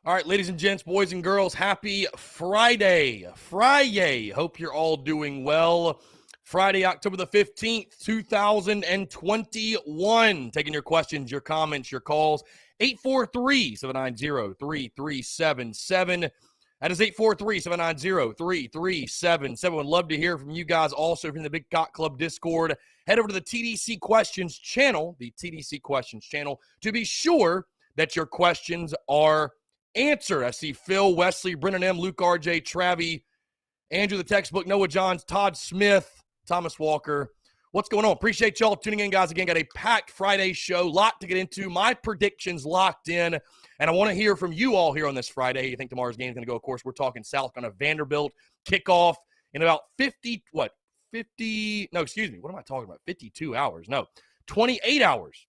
All right, ladies and gents, boys and girls, happy Friday. Friday. Hope you're all doing well. Friday, October the 15th, 2021. Taking your questions, your comments, your calls. 843-790-3377. That is 843-790-3377. Would love to hear from you guys also from the Big Cock Club Discord. Head over to the TDC Questions channel, to be sure that your questions are answered. I see Phil, Wesley, Brennan M, Luke RJ, Travi, Andrew the Textbook, Noah Johns, Todd Smith, Thomas Walker. What's going on? Appreciate y'all tuning in, guys. Again, got a packed Friday show. Lot to get into. My predictions locked in. And I want to hear from you all here on this Friday. You think tomorrow's game is going to go? Of course, we're talking South Carolina Vanderbilt kickoff in about 58 hours.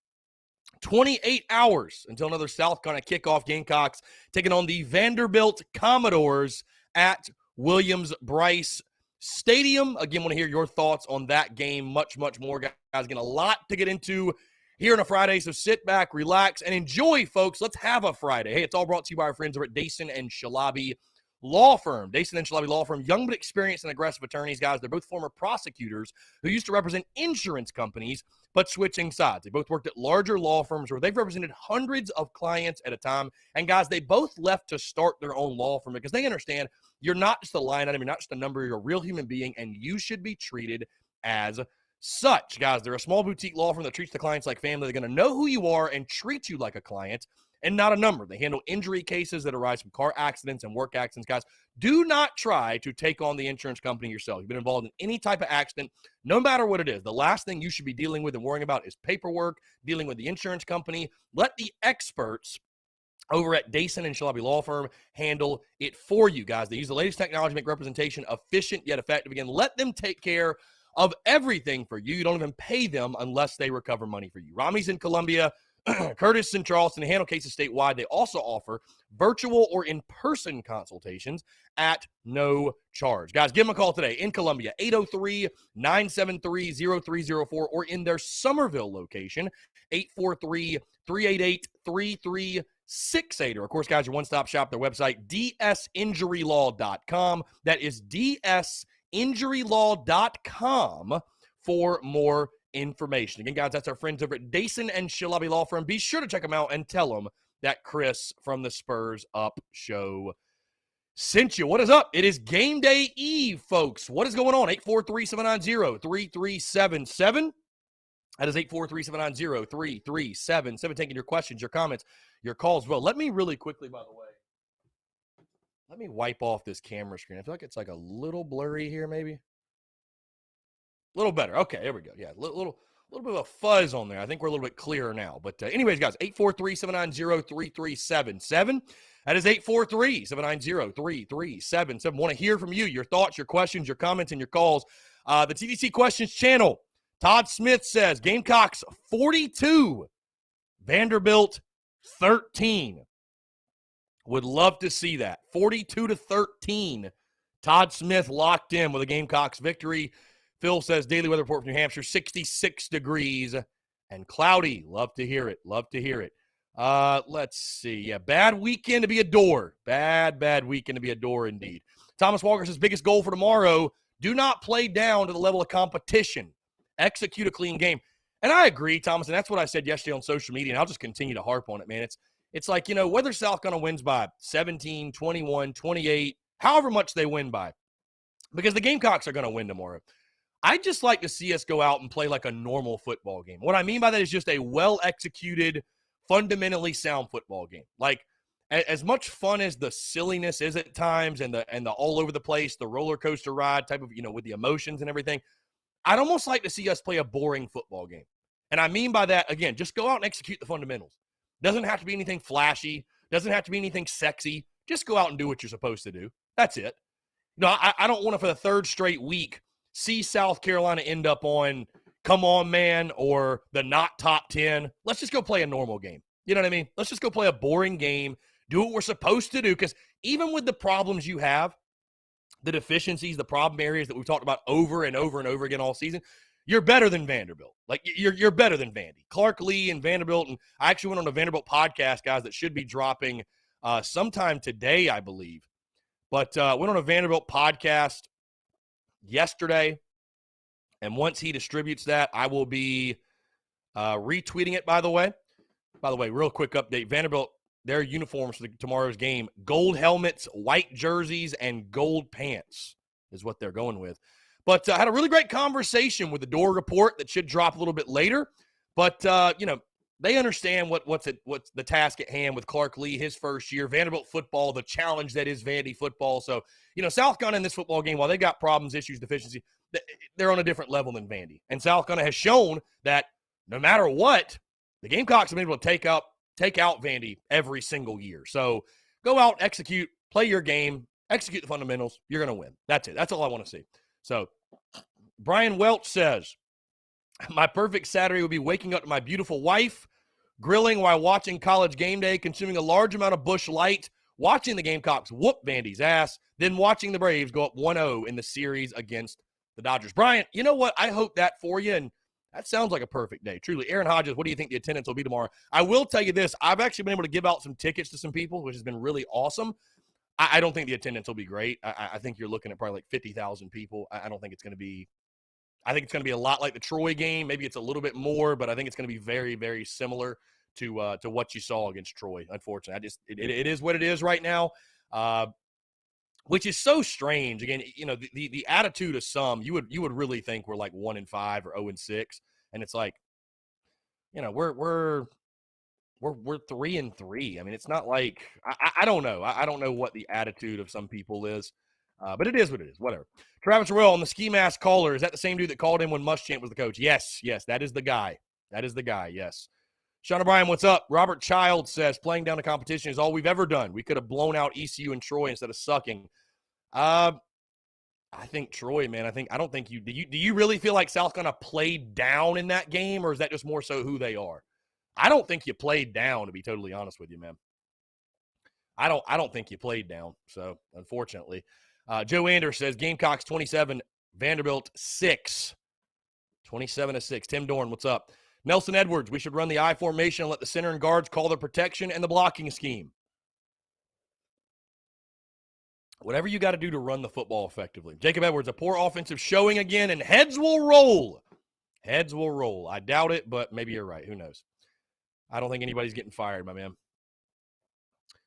28 hours until another South Carolina kickoff. Gamecocks taking on the Vanderbilt Commodores at Williams-Brice Stadium. Again, want to hear your thoughts on that game. Much, much more, guys. Getting a lot to get into here on a Friday, so sit back, relax, and enjoy, folks. Let's have a Friday. Hey, it's all brought to you by our friends over at Dason and Shalabi Law Firm. Dason and Shalabi Law Firm, young but experienced and aggressive attorneys, guys. They're both former prosecutors who used to represent insurance companies, but switching sides. They both worked at larger law firms where they've represented hundreds of clients at a time. And, guys, they both left to start their own law firm because they understand you're not just a line item, you're not just a number, you're a real human being, and you should be treated as such. Guys, they're a small boutique law firm that treats the clients like family. They're going to know who you are and treat you like a client and not a number. They handle injury cases that arise from car accidents and work accidents. Guys, do not try to take on the insurance company yourself. You've been involved in any type of accident, no matter what it is. The last thing you should be dealing with and worrying about is paperwork, dealing with the insurance company. Let the experts over at Dason and Shalabi Law Firm handle it for you, guys. They use the latest technology to make representation efficient yet effective. Again, let them take care of everything for you. You don't even pay them unless they recover money for you. Rami's in Columbia, Curtis in Charleston, they handle cases statewide. They also offer virtual or in-person consultations at no charge. Guys, give them a call today in Columbia, 803-973-0304, or in their Somerville location, 843-388-3368. Or, of course, guys, your one-stop shop, their website, dsinjurylaw.com. That is dsinjurylaw.com for more information. Again, guys, that's our friends over at Dason and Shalabi Law Firm. Be sure to check them out and tell them that Chris from the Spurs Up Show sent you. What is up? It is game day eve, folks. What is going on? 843-790-3377. That is 843-790-3377. Taking your questions, your comments, your calls. Well, let me really quickly, by the way, let me wipe off this camera screen. I feel like it's like a little blurry here, maybe. A little better. Okay, there we go. Yeah, a little bit of a fuzz on there. I think we're a little bit clearer now. But anyways, guys, 843-790-3377. That is 843-790-3377. Want to hear from you, your thoughts, your questions, your comments, and your calls. The TDC Questions channel. Todd Smith says, Gamecocks 42, Vanderbilt 13. Would love to see that. 42-13. Todd Smith locked in with a Gamecocks victory. Phil says, daily weather report from New Hampshire, 66 degrees and cloudy. Love to hear it. Love to hear it. Let's see. Yeah, bad weekend to be a door. Bad weekend to be a door indeed. Thomas Walker says, biggest goal for tomorrow, do not play down to the level of competition. Execute a clean game. And I agree, Thomas, and that's what I said yesterday on social media, and I'll just continue to harp on it, man. It's like, you know, whether South Carolina wins by 17, 21, 28, however much they win by, because the Gamecocks are going to win tomorrow. I'd just like to see us go out and play like a normal football game. What I mean by that is just a well-executed, fundamentally sound football game. Like, as much fun as the silliness is at times and the all over the place, the roller coaster ride type of, you know, with the emotions and everything, I'd almost like to see us play a boring football game. And I mean by that, again, just go out and execute the fundamentals. Doesn't have to be anything flashy. Doesn't have to be anything sexy. Just go out and do what you're supposed to do. That's it. You know, I don't want to, for the third straight week, see South Carolina end up on Come On Man or the not top 10. Let's just go play a normal game. You know what I mean? Let's just go play a boring game, do what we're supposed to do, because even with the problems you have, the deficiencies, the problem areas that we've talked about over and over and over again all season, you're better than Vanderbilt. Like, you're better than Vandy. Clark Lee and Vanderbilt, and I actually went on a Vanderbilt podcast, guys, that should be dropping sometime today, I believe. But went on a Vanderbilt podcast yesterday, and once he distributes that, I will be retweeting it, by the way. By the way, real quick update. Vanderbilt, their uniforms for tomorrow's game, gold helmets, white jerseys, and gold pants is what they're going with. But I had a really great conversation with the Door Report that should drop a little bit later. But, they understand what's the task at hand with Clark Lee, his first year, Vanderbilt football, the challenge that is Vandy football. So, South Carolina in this football game, while they got problems, issues, deficiency, they're on a different level than Vandy. And South Carolina has shown that no matter what, the Gamecocks have been able to take out Vandy every single year. So go out, execute, play your game, execute the fundamentals. You're going to win. That's it. That's all I want to see. So Brian Welch says, my perfect Saturday would be waking up to my beautiful wife, grilling while watching College Game Day, consuming a large amount of Busch Light, watching the Gamecocks whoop Vandy's ass, then watching the Braves go up 1-0 in the series against the Dodgers. Brian, you know what? I hope that for you, and that sounds like a perfect day. Truly. Aaron Hodges, what do you think the attendance will be tomorrow? I will tell you this. I've actually been able to give out some tickets to some people, which has been really awesome. I don't think the attendance will be great. I think you're looking at probably like 50,000 people. I don't think it's going to be – I think it's going to be a lot like the Troy game. Maybe it's a little bit more, but I think it's going to be very, very similar to what you saw against Troy, unfortunately. It is what it is right now, which is so strange. Again, the attitude of some, you would really think we're like 1-5 or 0-6, and it's like, we're 3-3. I mean, it's not like I don't know. I don't know what the attitude of some people is, but it is what it is. Whatever. Travis Royal on the ski mask caller, is that the same dude that called in when Muschamp was the coach? Yes, that is the guy. Yes. Sean O'Brien, what's up? Robert Child says, playing down the competition is all we've ever done. We could have blown out ECU and Troy instead of sucking. I think Troy, man. I don't think you do. You really feel like South Carolina played down in that game, or is that just more so who they are? I don't think you played down, to be totally honest with you, man. I don't think you played down. So unfortunately, Joe Anders says Gamecocks 27, Vanderbilt 6, 27-6. Tim Dorn, what's up? Nelson Edwards, we should run the I formation and let the center and guards call the protection and the blocking scheme. Whatever you got to do to run the football effectively. Jacob Edwards, a poor offensive showing again, and heads will roll. Heads will roll. I doubt it, but maybe you're right. Who knows? I don't think anybody's getting fired, my man.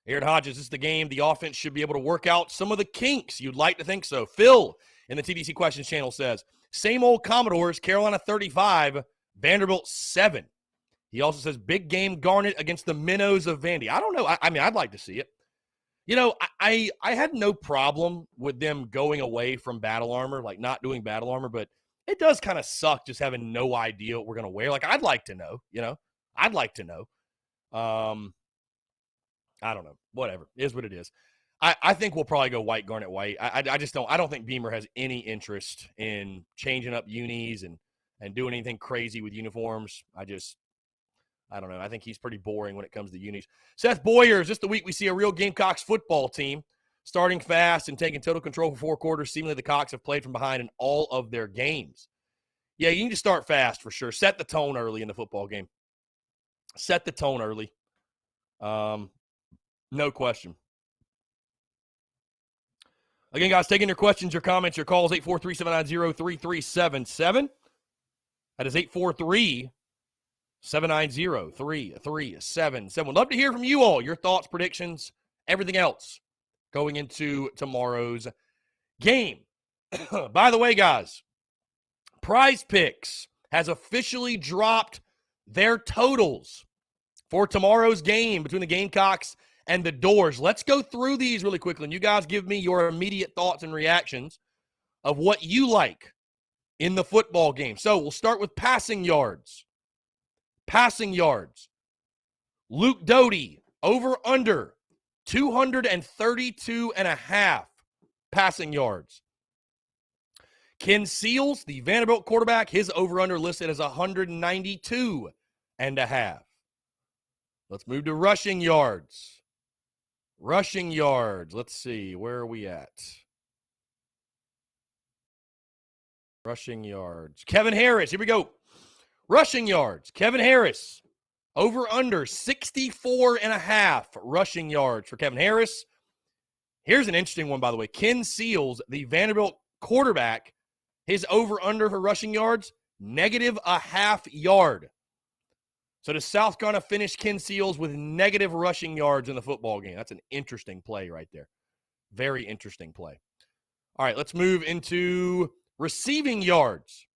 Aaron Hodges, this is the game. The offense should be able to work out some of the kinks. You'd like to think so. Phil in the TDC Questions channel says, same old Commodores, Carolina 35, Vanderbilt 7. He also says, big game Garnet against the Minnows of Vandy. I don't know. I mean, I'd like to see it. I had no problem with them going away from battle armor, like not doing battle armor, but it does kind of suck just having no idea what we're going to wear. Like, I'd like to know, I'd like to know. I don't know. Whatever. It is what it is. I think we'll probably go white, garnet, white. I don't think Beamer has any interest in changing up unis and doing anything crazy with uniforms. I don't know. I think he's pretty boring when it comes to unis. Seth Boyer, is this the week we see a real Gamecocks football team starting fast and taking total control for 4 quarters? Seemingly the Cocks have played from behind in all of their games. Yeah, you need to start fast for sure. Set the tone early in the football game. Set the tone early. No question. Again, guys, taking your questions, your comments, your calls, 843-790-3377. That is 843-790-3377. Would love to hear from you all, your thoughts, predictions, everything else going into tomorrow's game. By the way, guys, Prize Picks has officially dropped their totals for tomorrow's game between the Gamecocks and the Doors. Let's go through these really quickly, and you guys give me your immediate thoughts and reactions of what you like in the football game. So we'll start with passing yards. Passing yards. Luke Doty, over under 232.5 passing yards. Ken Seals, the Vanderbilt quarterback, his over-under listed as 192.5. Let's move to rushing yards. Rushing yards. Let's see. Where are we at? Rushing yards. Kevin Harris. Here we go. Rushing yards. Kevin Harris. Over under 64.5 rushing yards for Kevin Harris. Here's an interesting one, by the way. Ken Seals, the Vanderbilt quarterback, his over under for rushing yards, -0.5 yard. So does South Carolina finish Ken Seals with negative rushing yards in the football game? That's an interesting play right there. Very interesting play. All right, let's move into receiving yards.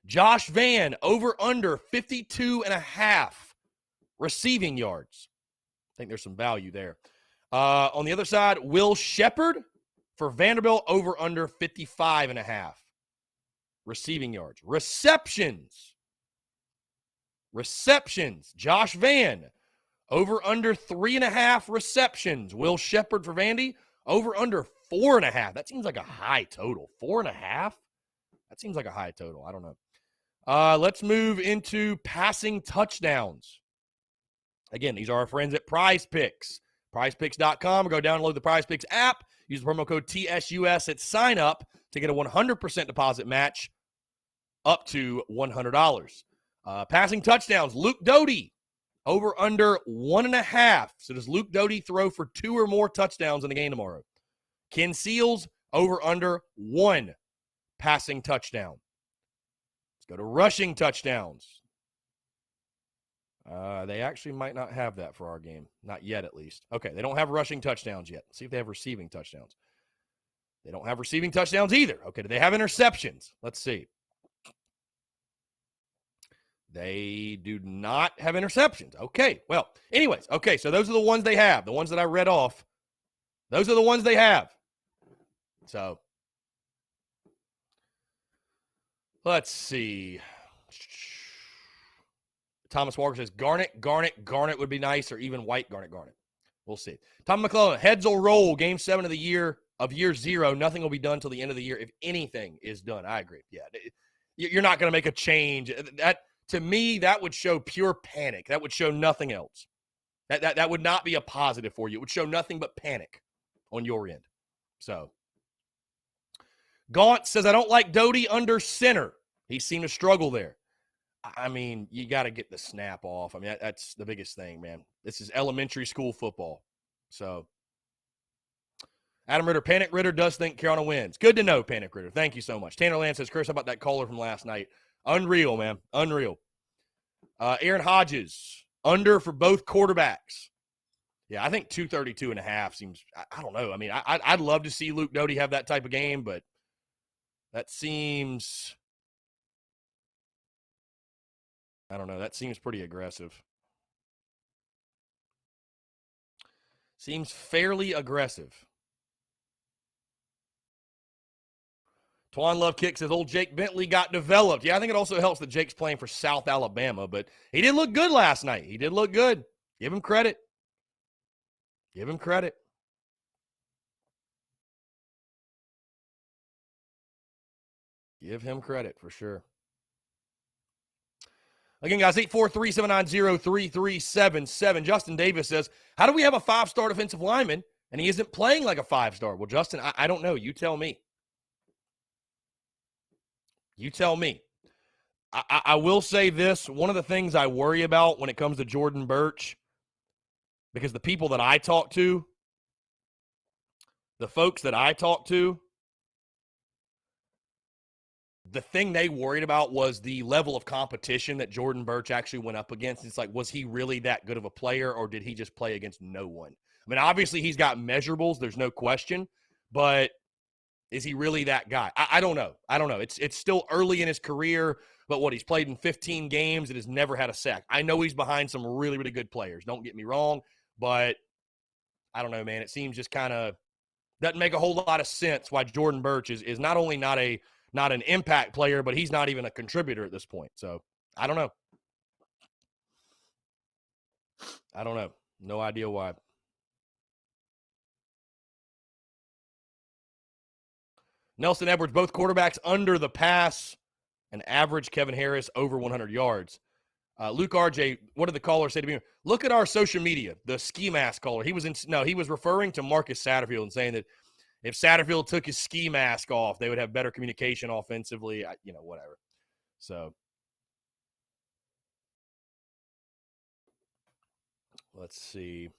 Josh Vann, over under 52.5 receiving yards. I think there's some value there. On the other side, Will Shepherd for Vanderbilt, over under 55.5 receiving yards. Receptions. Josh Vann, over under 3.5 receptions. Will Shepherd for Vandy, over under 4.5. That seems like a high total. 4.5? That seems like a high total. I don't know. Let's move into passing touchdowns. Again, these are our friends at Prize Picks. PrizePicks.com, or go download the Prize Picks app. Use the promo code TSUS at sign up to get a 100% deposit match up to $100. Passing touchdowns, Luke Doty, over under 1.5. So does Luke Doty throw for 2 or more touchdowns in the game tomorrow? Ken Seals, over under 1 passing touchdown. Let's go to rushing touchdowns. They actually might not have that for our game. Not yet, at least. Okay, they don't have rushing touchdowns yet. Let's see if they have receiving touchdowns. They don't have receiving touchdowns either. Okay, do they have interceptions? Let's see. They do not have interceptions. Okay, well, anyways. Okay, so those are the ones they have. The ones that I read off. Those are the ones they have. So, let's see. Thomas Walker says Garnet would be nice, or even White Garnet. We'll see. Tom McClellan, heads will roll. Game 7 of the year, of year 0. Nothing will be done till the end of the year if anything is done. I agree. Yeah, you're not going to make a change. That, to me, that would show pure panic. That would show nothing else. That would not be a positive for you. It would show nothing but panic on your end. So, Gaunt says, I don't like Doty under center. He seemed to struggle there. I mean, you got to get the snap off. I mean, that's the biggest thing, man. This is elementary school football. So, Adam Ritter, Panic Ritter does think Carolina wins. Good to know, Panic Ritter. Thank you so much. Tanner Land says, Chris, how about that caller from last night? Unreal, man. Unreal. Aaron Hodges, under for both quarterbacks. Yeah, I think 232.5 seems, I don't know. I mean, I'd love to see Luke Doty have that type of game, but that seems, I don't know. That seems pretty aggressive. Seems fairly aggressive. Twan Love Kick says, old Jake Bentley got developed. Yeah, I think it also helps that Jake's playing for South Alabama, but he did look good last night. He did look good. Give him credit. Give him credit. Give him credit for sure. Again, guys, 843-790-3377. Justin Davis says, how do we have a 5-star defensive lineman and he isn't playing like a 5-star? Well, Justin, I don't know. You tell me. You tell me. I will say this. One of the things I worry about when it comes to Jordan Burch, because the people that I talk to, the folks that I talk to, the thing they worried about was the level of competition that Jordan Burch actually went up against. It's like, was he really that good of a player, or did he just play against no one? I mean, obviously he's got measurables. There's no question. But is he really that guy? I don't know. I don't know. It's still early in his career, but he's played in 15 games and has never had a sack. I know he's behind some really, really good players. Don't get me wrong, but I don't know, man. It seems just kind of doesn't make a whole lot of sense why Jordan Burch is not only not an impact player, but he's not even a contributor at this point. So I don't know. I don't know. No idea why. Nelson Edwards, both quarterbacks under the pass, and average Kevin Harris over 100 yards. Luke RJ, what did the caller say to me? Look at our social media, the ski mask caller. He was referring to Marcus Satterfield and saying that if Satterfield took his ski mask off, they would have better communication offensively, whatever. So Let's see.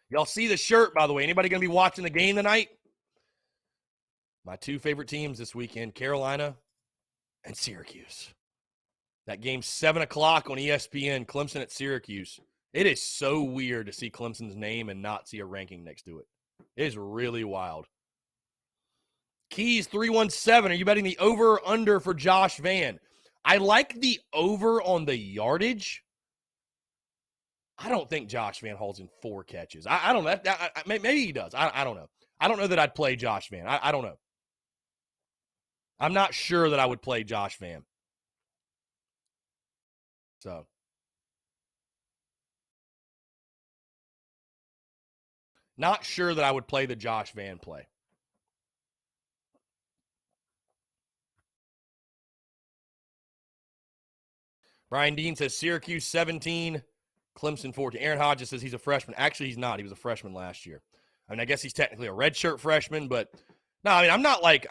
Y'all see the shirt, by the way. Anybody going to be watching the game tonight? My two favorite teams this weekend, Carolina and Syracuse. That game's 7 o'clock on ESPN, Clemson at Syracuse. It is so weird to see Clemson's name and not see a ranking next to it. It is really wild. Keys 317, are you betting the over or under for Josh Vann? I like the over on the yardage. I don't think Josh Vann hauls in 4 catches. I don't know. Maybe he does. I don't know. I don't know that I'd play Josh Vann. I don't know. I'm not sure that I would play Josh Vann. So. Not sure that I would play the Josh Vann play. Brian Dean says Syracuse 17, Clemson 14. Aaron Hodges says he's a freshman. Actually, he's not. He was a freshman last year. I mean, I guess he's technically a redshirt freshman, but no, I mean, I'm not like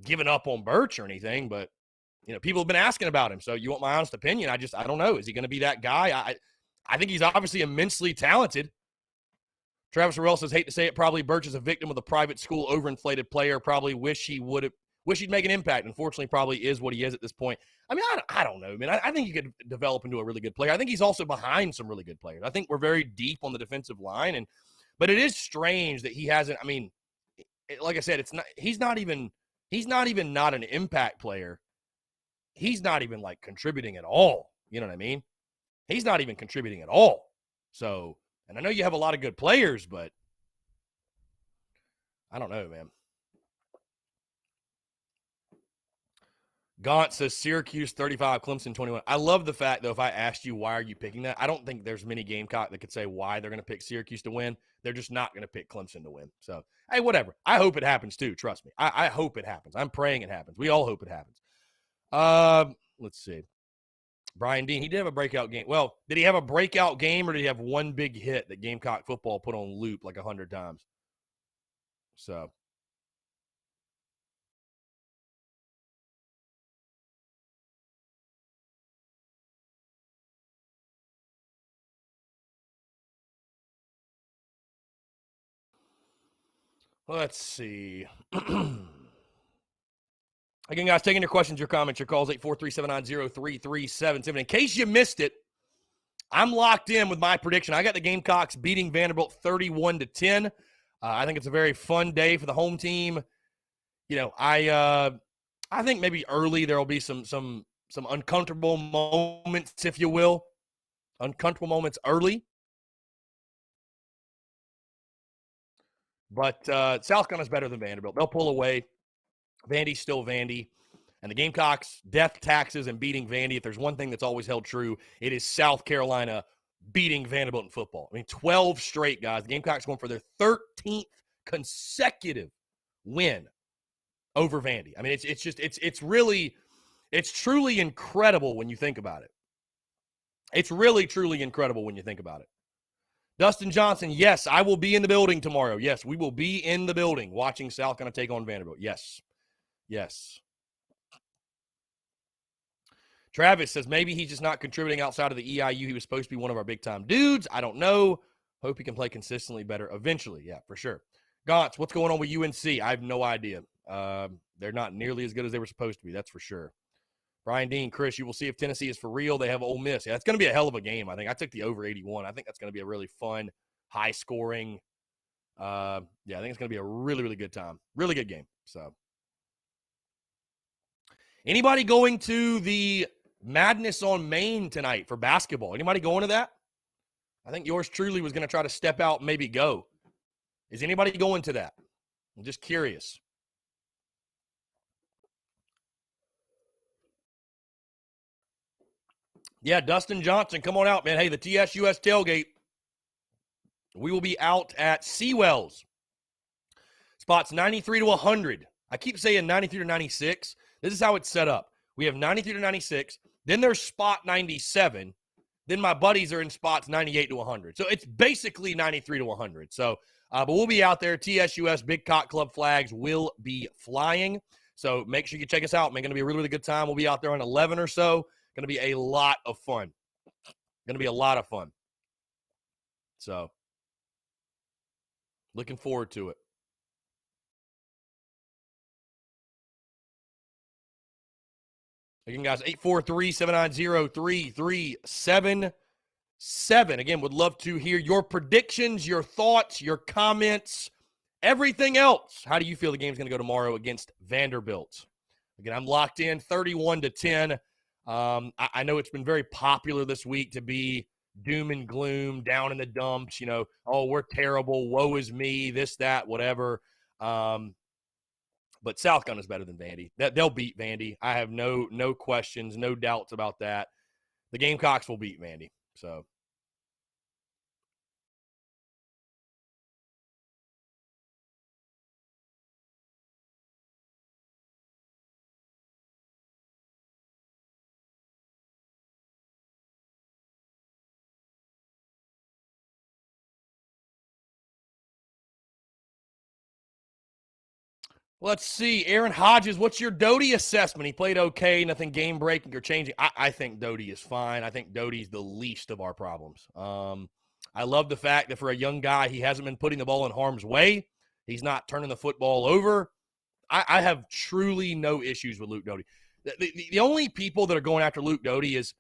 giving up on Birch or anything, but you know, people have been asking about him. So you want my honest opinion? I don't know. Is he going to be that guy? I think he's obviously immensely talented. Travis Burrell says, hate to say it, probably Birch is a victim of the private school overinflated player. Probably wish he'd make an impact. Unfortunately, probably is what he is at this point. I mean, I don't know, man. I think he could develop into a really good player. I think he's also behind some really good players. I think we're very deep on the defensive line, but it is strange that he hasn't. I mean, like I said, he's not even not an impact player. He's not even like contributing at all. You know what I mean? He's not even contributing at all. So, and I know you have a lot of good players, but I don't know, man. Gaunt says Syracuse 35, Clemson 21. I love the fact, though, if I asked you why are you picking that, I don't think there's many Gamecock that could say why they're going to pick Syracuse to win. They're just not going to pick Clemson to win. So, hey, whatever. I hope it happens, too. Trust me. I hope it happens. I'm praying it happens. We all hope it happens. Let's see. Brian Dean, he did have a breakout game. Well, did he have a breakout game or did he have one big hit that Gamecock football put on loop like 100 times? So. Let's see. Again, guys, taking your questions, your comments, your calls, 843-790-3377. In case you missed it, I'm locked in with my prediction. I got the Gamecocks beating Vanderbilt 31-10. I think it's a very fun day for the home team. You know, I think maybe early there will be some uncomfortable moments, if you will. Uncomfortable moments early. But South Carolina's better than Vanderbilt. They'll pull away. Vandy's still Vandy. And the Gamecocks, death taxes and beating Vandy, if there's one thing that's always held true, it is South Carolina beating Vanderbilt in football. I mean, 12 straight, guys. The Gamecocks going for their 13th consecutive win over Vandy. I mean, it's truly incredible when you think about it. It's really, truly incredible when you think about it. Dustin Johnson, yes, I will be in the building tomorrow. Yes, we will be in the building watching South Carolina take on Vanderbilt. Yes. Yes. Travis says maybe he's just not contributing outside of the EIU. He was supposed to be one of our big-time dudes. I don't know. Hope he can play consistently better eventually. Yeah, for sure. Gauntz, what's going on with UNC? I have no idea. They're not nearly as good as they were supposed to be. That's for sure. Brian Dean, Chris, you will see if Tennessee is for real. They have Ole Miss. Yeah, it's going to be a hell of a game, I think. I took the over 81. I think that's going to be a really fun, high-scoring. I think it's going to be a really, really good time. Really good game. So, anybody going to the Madness on Main tonight for basketball? Anybody going to that? I think yours truly was going to try to step out and maybe go. Is anybody going to that? I'm just curious. Yeah, Dustin Johnson, come on out, man. Hey, the TSUS tailgate. We will be out at Seawells. Spots 93 to 100. I keep saying 93 to 96. This is how it's set up. We have 93 to 96. Then there's spot 97. Then my buddies are in spots 98 to 100. So it's basically 93 to 100. So, but we'll be out there. TSUS Big Cock Club flags will be flying. So make sure you check us out. It's going to be a really, really good time. We'll be out there on 11 or so. Going to be a lot of fun. Going to be a lot of fun. So, looking forward to it. Again, guys, 843-790-3377. Again, would love to hear your predictions, your thoughts, your comments, everything else. How do you feel the game's going to go tomorrow against Vanderbilt? Again, I'm locked in 31-10. I know it's been very popular this week to be doom and gloom, down in the dumps, oh, we're terrible, woe is me, this, that, whatever. But South Carolina is better than Vandy. They'll beat Vandy. I have no questions, no doubts about that. The Gamecocks will beat Vandy. So, let's see. Aaron Hodges, what's your Doty assessment? He played okay, nothing game-breaking or changing. I think Doty is fine. I think Doty's the least of our problems. I love the fact that for a young guy, he hasn't been putting the ball in harm's way. He's not turning the football over. I have truly no issues with Luke Doty. The only people that are going after Luke Doty is,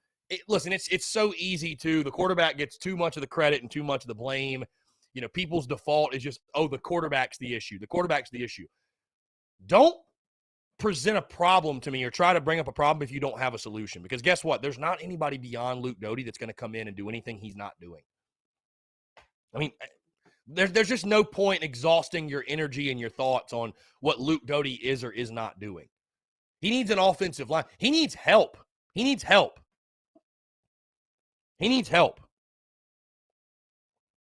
listen, it's so easy to, the quarterback gets too much of the credit and too much of the blame. People's default is just, oh, the quarterback's the issue. The quarterback's the issue. Don't present a problem to me or try to bring up a problem if you don't have a solution. Because guess what? There's not anybody beyond Luke Doty that's going to come in and do anything he's not doing. I mean, there's just no point exhausting your energy and your thoughts on what Luke Doty is or is not doing. He needs an offensive line. He needs help. He needs help. He needs help.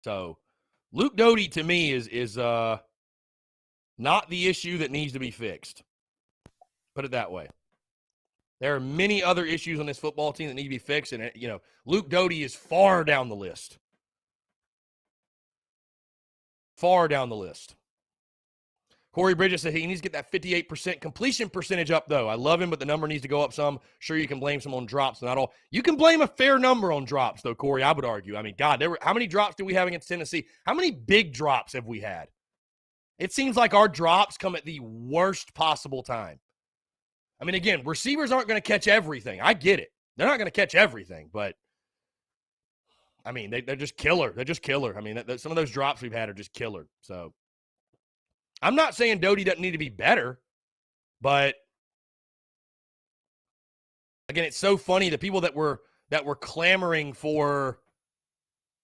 So, Luke Doty to me is not the issue that needs to be fixed. Put it that way. There are many other issues on this football team that need to be fixed, and Luke Doty is far down the list. Far down the list. Corey Bridges said he needs to get that 58% completion percentage up, though. I love him, but the number needs to go up some. Sure, you can blame some on drops, not all. You can blame a fair number on drops, though, Corey, I would argue. I mean, God, how many drops do we have against Tennessee? How many big drops have we had? It seems like our drops come at the worst possible time. I mean, again, receivers aren't going to catch everything. I get it. They're not going to catch everything, but, I mean, they're just killer. They're just killer. I mean, some of those drops we've had are just killer. So, I'm not saying Doty doesn't need to be better, but, again, it's so funny. The people that were clamoring for,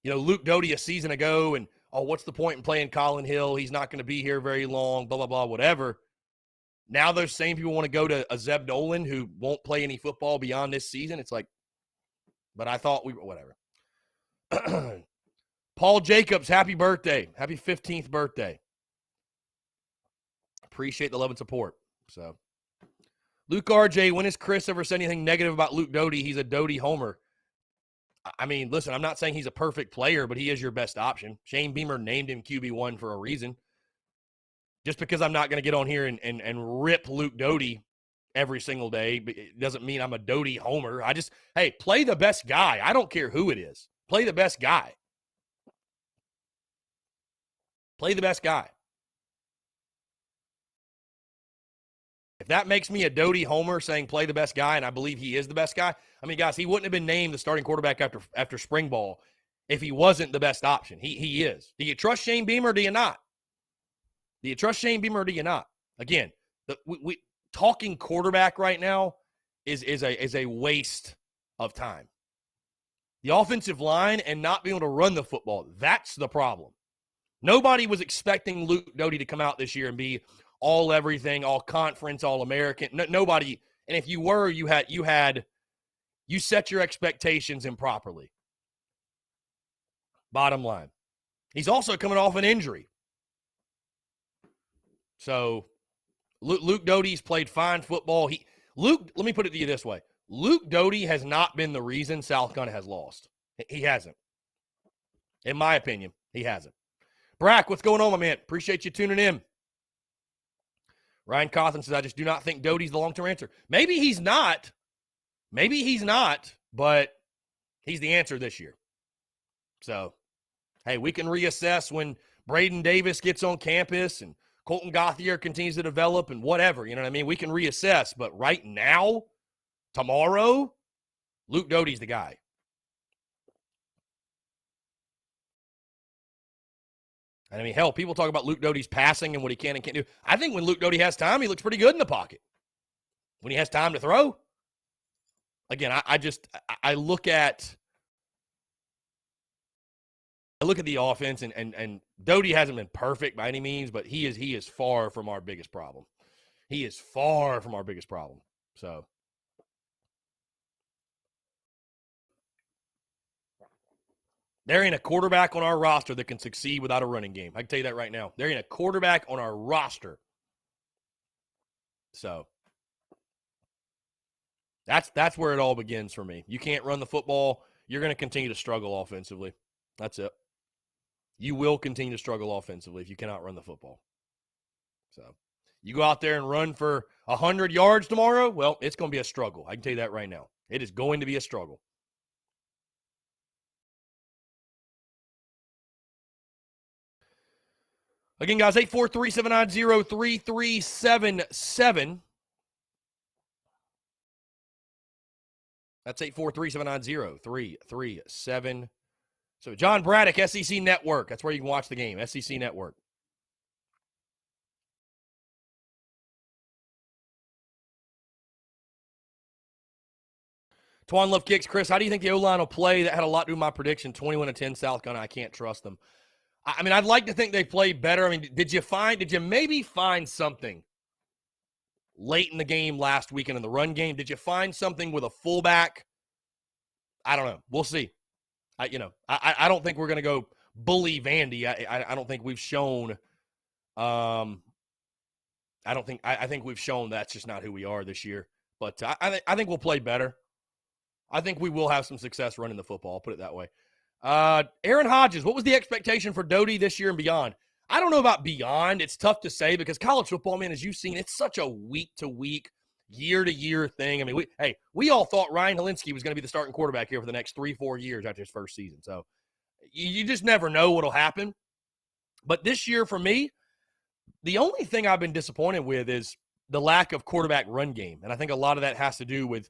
Luke Doty a season ago and, oh, what's the point in playing Colin Hill? He's not going to be here very long, blah, blah, blah, whatever. Now those same people want to go to a Zeb Nolan who won't play any football beyond this season. It's like, but I thought whatever. Paul Jacobs, happy birthday. Happy 15th birthday. Appreciate the love and support. So, Luke RJ, when has Chris ever said anything negative about Luke Doty? He's a Doty homer. I mean, listen, I'm not saying he's a perfect player, but he is your best option. Shane Beamer named him QB1 for a reason. Just because I'm not going to get on here and rip Luke Doty every single day, it doesn't mean I'm a Doty homer. Hey, play the best guy. I don't care who it is. Play the best guy. Play the best guy. If that makes me a Doty homer saying play the best guy, and I believe he is the best guy, I mean, guys, he wouldn't have been named the starting quarterback after spring ball if he wasn't the best option. He is. Do you trust Shane Beamer or do you not? Do you trust Shane Beamer or do you not? Again, we talking quarterback right now is a waste of time. The offensive line and not being able to run the football, that's the problem. Nobody was expecting Luke Doty to come out this year and be all everything, all conference, all American. Nobody. And if you were, you set your expectations improperly. Bottom line. He's also coming off an injury. So Luke Doty's played fine football. Let me put it to you this way. Luke Doty has not been the reason South Carolina has lost. He hasn't. In my opinion, he hasn't. Brack, what's going on, my man? Appreciate you tuning in. Ryan Cawthon says, I just do not think Doty's the long-term answer. Maybe he's not. Maybe he's not, but he's the answer this year. So, hey, we can reassess when Braden Davis gets on campus and Colton Gauthier continues to develop and whatever. You know what I mean? We can reassess. But right now, tomorrow, Luke Doty's the guy. And I mean, hell, people talk about Luke Doty's passing and what he can and can't do. I think when Luke Doty has time, he looks pretty good in the pocket. When he has time to throw, again, I look at the offense, and Doty hasn't been perfect by any means, but he is far from our biggest problem. He is far from our biggest problem. So there ain't a quarterback on our roster that can succeed without a running game. I can tell you that right now. There ain't a quarterback on our roster. So that's where it all begins for me. You can't run the football. You're going to continue to struggle offensively. That's it. You will continue to struggle offensively if you cannot run the football. So you go out there and run for 100 yards tomorrow, well, it's going to be a struggle. I can tell you that right now. It is going to be a struggle. Again, guys, 843-790-3377. That's 843-790-3377. So John Braddock, SEC Network. That's where you can watch the game, SEC Network. Twan Love Kicks. Chris, how do you think the O-line will play? That had a lot to do with my prediction. 21-10 South Carolina. I can't trust them. I mean, I'd like to think they played better. I mean, did you maybe find something late in the game last weekend in the run game? Did you find something with a fullback? I don't know. We'll see. I don't think we're going to go bully Vandy. I don't think we've shown. I think we've shown that's just not who we are this year. But I think we'll play better. I think we will have some success running the football. I'll put it that way. Aaron Hodges, what was the expectation for Doty this year and beyond? I don't know about beyond. It's tough to say because college football, man, as you've seen, it's such a week-to-week, year-to-year thing. I mean, we all thought Ryan Helinski was going to be the starting quarterback here for the next 3-4 years after his first season. So you just never know what'll happen. But this year for me, the only thing I've been disappointed with is the lack of quarterback run game. And I think a lot of that has to do with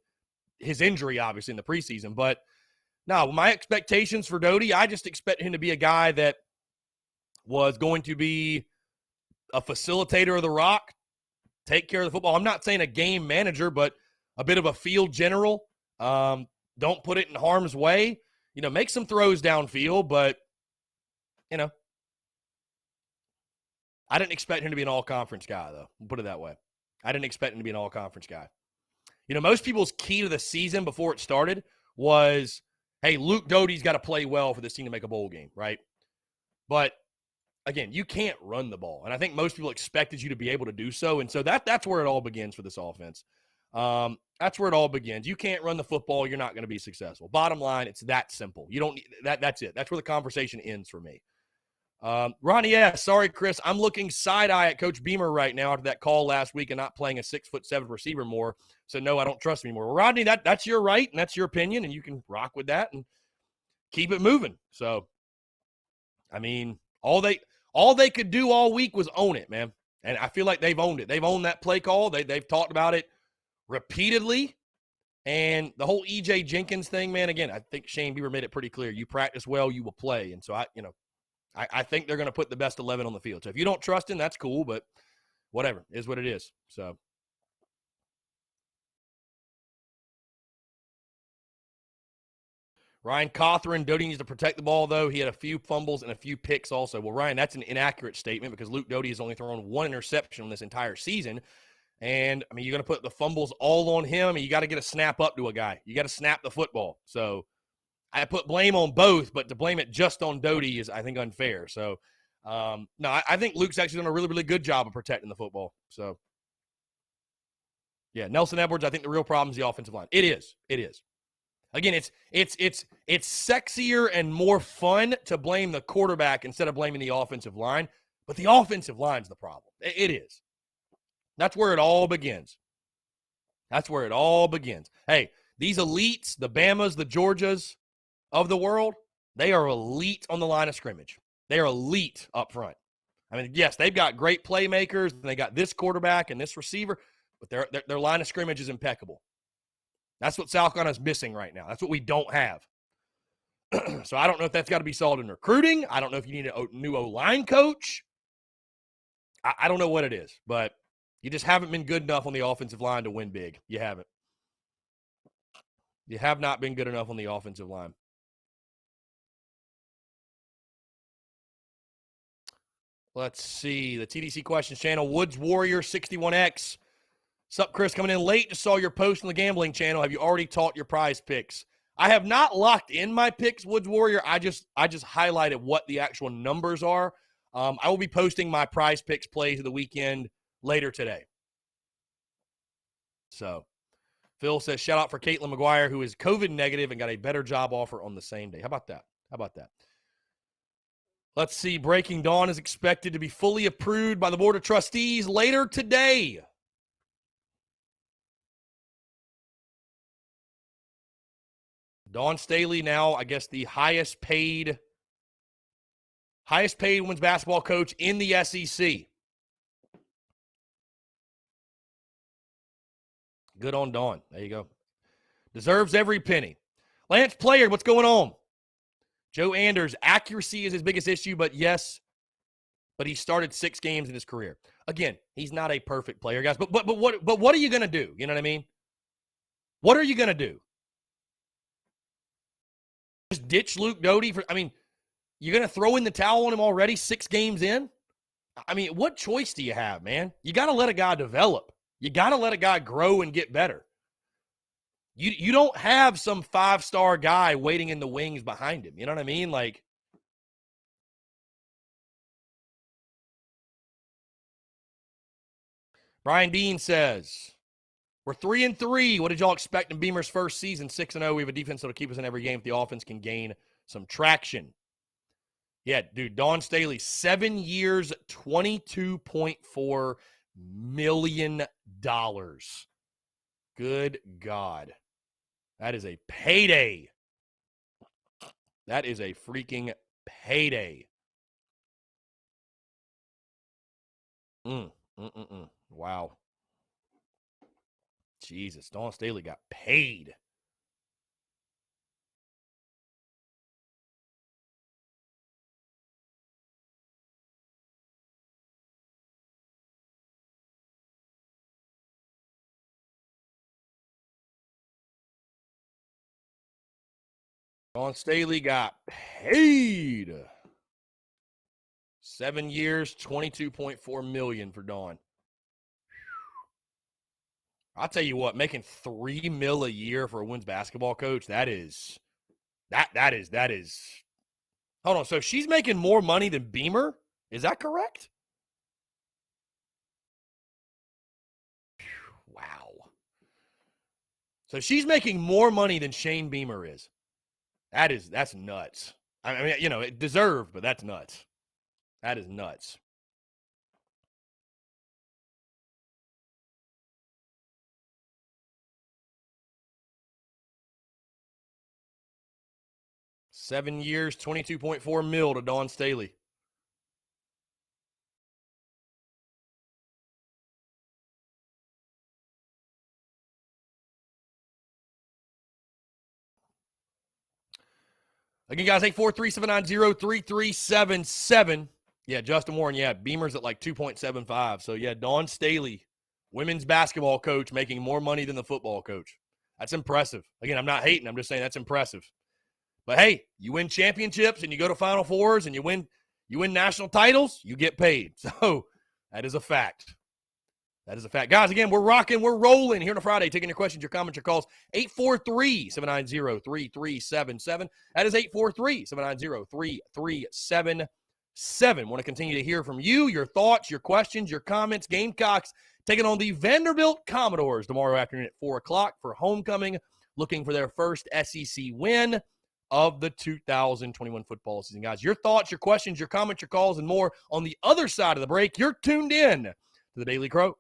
his injury, obviously, in the preseason. But no, my expectations for Doty, I just expect him to be a guy that was going to be a facilitator of the rock, take care of the football. I'm not saying a game manager, but a bit of a field general. Don't put it in harm's way. Make some throws downfield, but, I didn't expect him to be an all-conference guy, though. I'll put it that way. I didn't expect him to be an all-conference guy. Most people's key to the season before it started was, hey, Luke Doty's got to play well for this team to make a bowl game, right? But, again, you can't run the ball. And I think most people expected you to be able to do so. And so that's where it all begins for this offense. That's where it all begins. You can't run the football, you're not going to be successful. Bottom line, it's that simple. You don't need that's it. That's where the conversation ends for me. Ronnie S., sorry, Chris, I'm looking side-eye at Coach Beamer right now after that call last week and not playing a 6'7" receiver more. So, no, I don't trust him anymore. Well, Rodney, that's your right, and that's your opinion, and you can rock with that and keep it moving. So, I mean, all they could do all week was own it, man. And I feel like they've owned it. They've owned that play call. They've talked about it repeatedly. And the whole E.J. Jenkins thing, man, again, I think Shane Beamer made it pretty clear. You practice well, you will play. And so, I think they're going to put the best 11 on the field. So if you don't trust him, that's cool, but whatever, is what it is. So Ryan Cothran, Doty needs to protect the ball, though. He had a few fumbles and a few picks also. Well, Ryan, that's an inaccurate statement because Luke Doty has only thrown one interception this entire season. And, I mean, you're going to put the fumbles all on him. I mean, you got to get a snap up to a guy. You got to snap the football. So I put blame on both, but to blame it just on Doty is, I think, unfair. So, no, I think Luke's actually done a really, really good job of protecting the football. So, yeah, Nelson Edwards, I think the real problem is the offensive line. It is. Again, it's sexier and more fun to blame the quarterback instead of blaming the offensive line, but the offensive line's the problem. It is. That's where it all begins. Hey, These elites, the Bamas, the Georgias of the world, they are elite on the line of scrimmage. They are elite up front. I mean, yes, they've got great playmakers, and they got this quarterback and this receiver, but their line of scrimmage is impeccable. That's what South Carolina is missing right now. That's what we don't have. So I don't know if that's got to be solved in recruiting. I don't know if you need a new O-line coach. I don't know what it is, but you just haven't been good enough on the offensive line to win big. You haven't. You have not been good enough on the offensive line. Let's see. The TDC Questions channel, Woods Warrior 61X. Sup, Chris? Coming in late. Just saw your post on the gambling channel. Have you already taught your prize picks? I have not locked in my picks, Woods Warrior. I just highlighted what the actual numbers are. I will be posting my prize picks plays of the weekend later today. So, Phil says, shout out for Caitlin McGuire, who is COVID negative and got a better job offer on the same day. How about that? Let's see. Breaking Dawn is expected to be fully approved by the Board of Trustees later today. Dawn Staley now, I guess, the highest paid women's basketball coach in the SEC. Good on Dawn. There you go. Deserves every penny. Lance Player, what's going on? Joe Anders, accuracy is his biggest issue, but he started 6 games in his career. Again, he's not a perfect player, guys. But what are you going to do? You know what I mean? What are you going to do? Just ditch Luke Doty you're going to throw in the towel on him already 6 games in? I mean, what choice do you have, man? You got to let a guy develop. You got to let a guy grow and get better. You don't have some 5-star guy waiting in the wings behind him. You know what I mean? Like, Brian Dean says, we're 3-3. What did y'all expect in Beamer's first season? 6-0. We have a defense that'll keep us in every game if the offense can gain some traction. Yeah, dude, Dawn Staley, 7 years, $22.4 million. Good God. That is a payday. That is a freaking payday. Wow. Jesus, Dawn Staley got paid. Dawn Staley got paid. 7 years, $22.4 million for Dawn. I'll tell you what, making $3 million a year for a women's basketball coach, that is. Hold on, so she's making more money than Beamer? Is that correct? Wow. So she's making more money than Shane Beamer is. That's nuts. I mean, it deserved, but that's nuts. That is nuts. $7 years, $22.4 million to Dawn Staley. Again, guys, 843-790-3377. Yeah, Justin Warren, yeah, Beamer's at like 2.75. So, yeah, Dawn Staley, women's basketball coach, making more money than the football coach. That's impressive. Again, I'm not hating. I'm just saying that's impressive. But, hey, you win championships and you go to Final Fours and you win national titles, you get paid. So, that is a fact. That is a fact. Guys, again, we're rocking, we're rolling here on a Friday, taking your questions, your comments, your calls. 843-790-3377. That is 843-790-3377. Want to continue to hear from you, your thoughts, your questions, your comments. Gamecocks taking on the Vanderbilt Commodores tomorrow afternoon at 4 o'clock for homecoming, looking for their first SEC win of the 2021 football season. Guys, your thoughts, your questions, your comments, your calls, and more on the other side of the break. You're tuned in to the Daily Crow.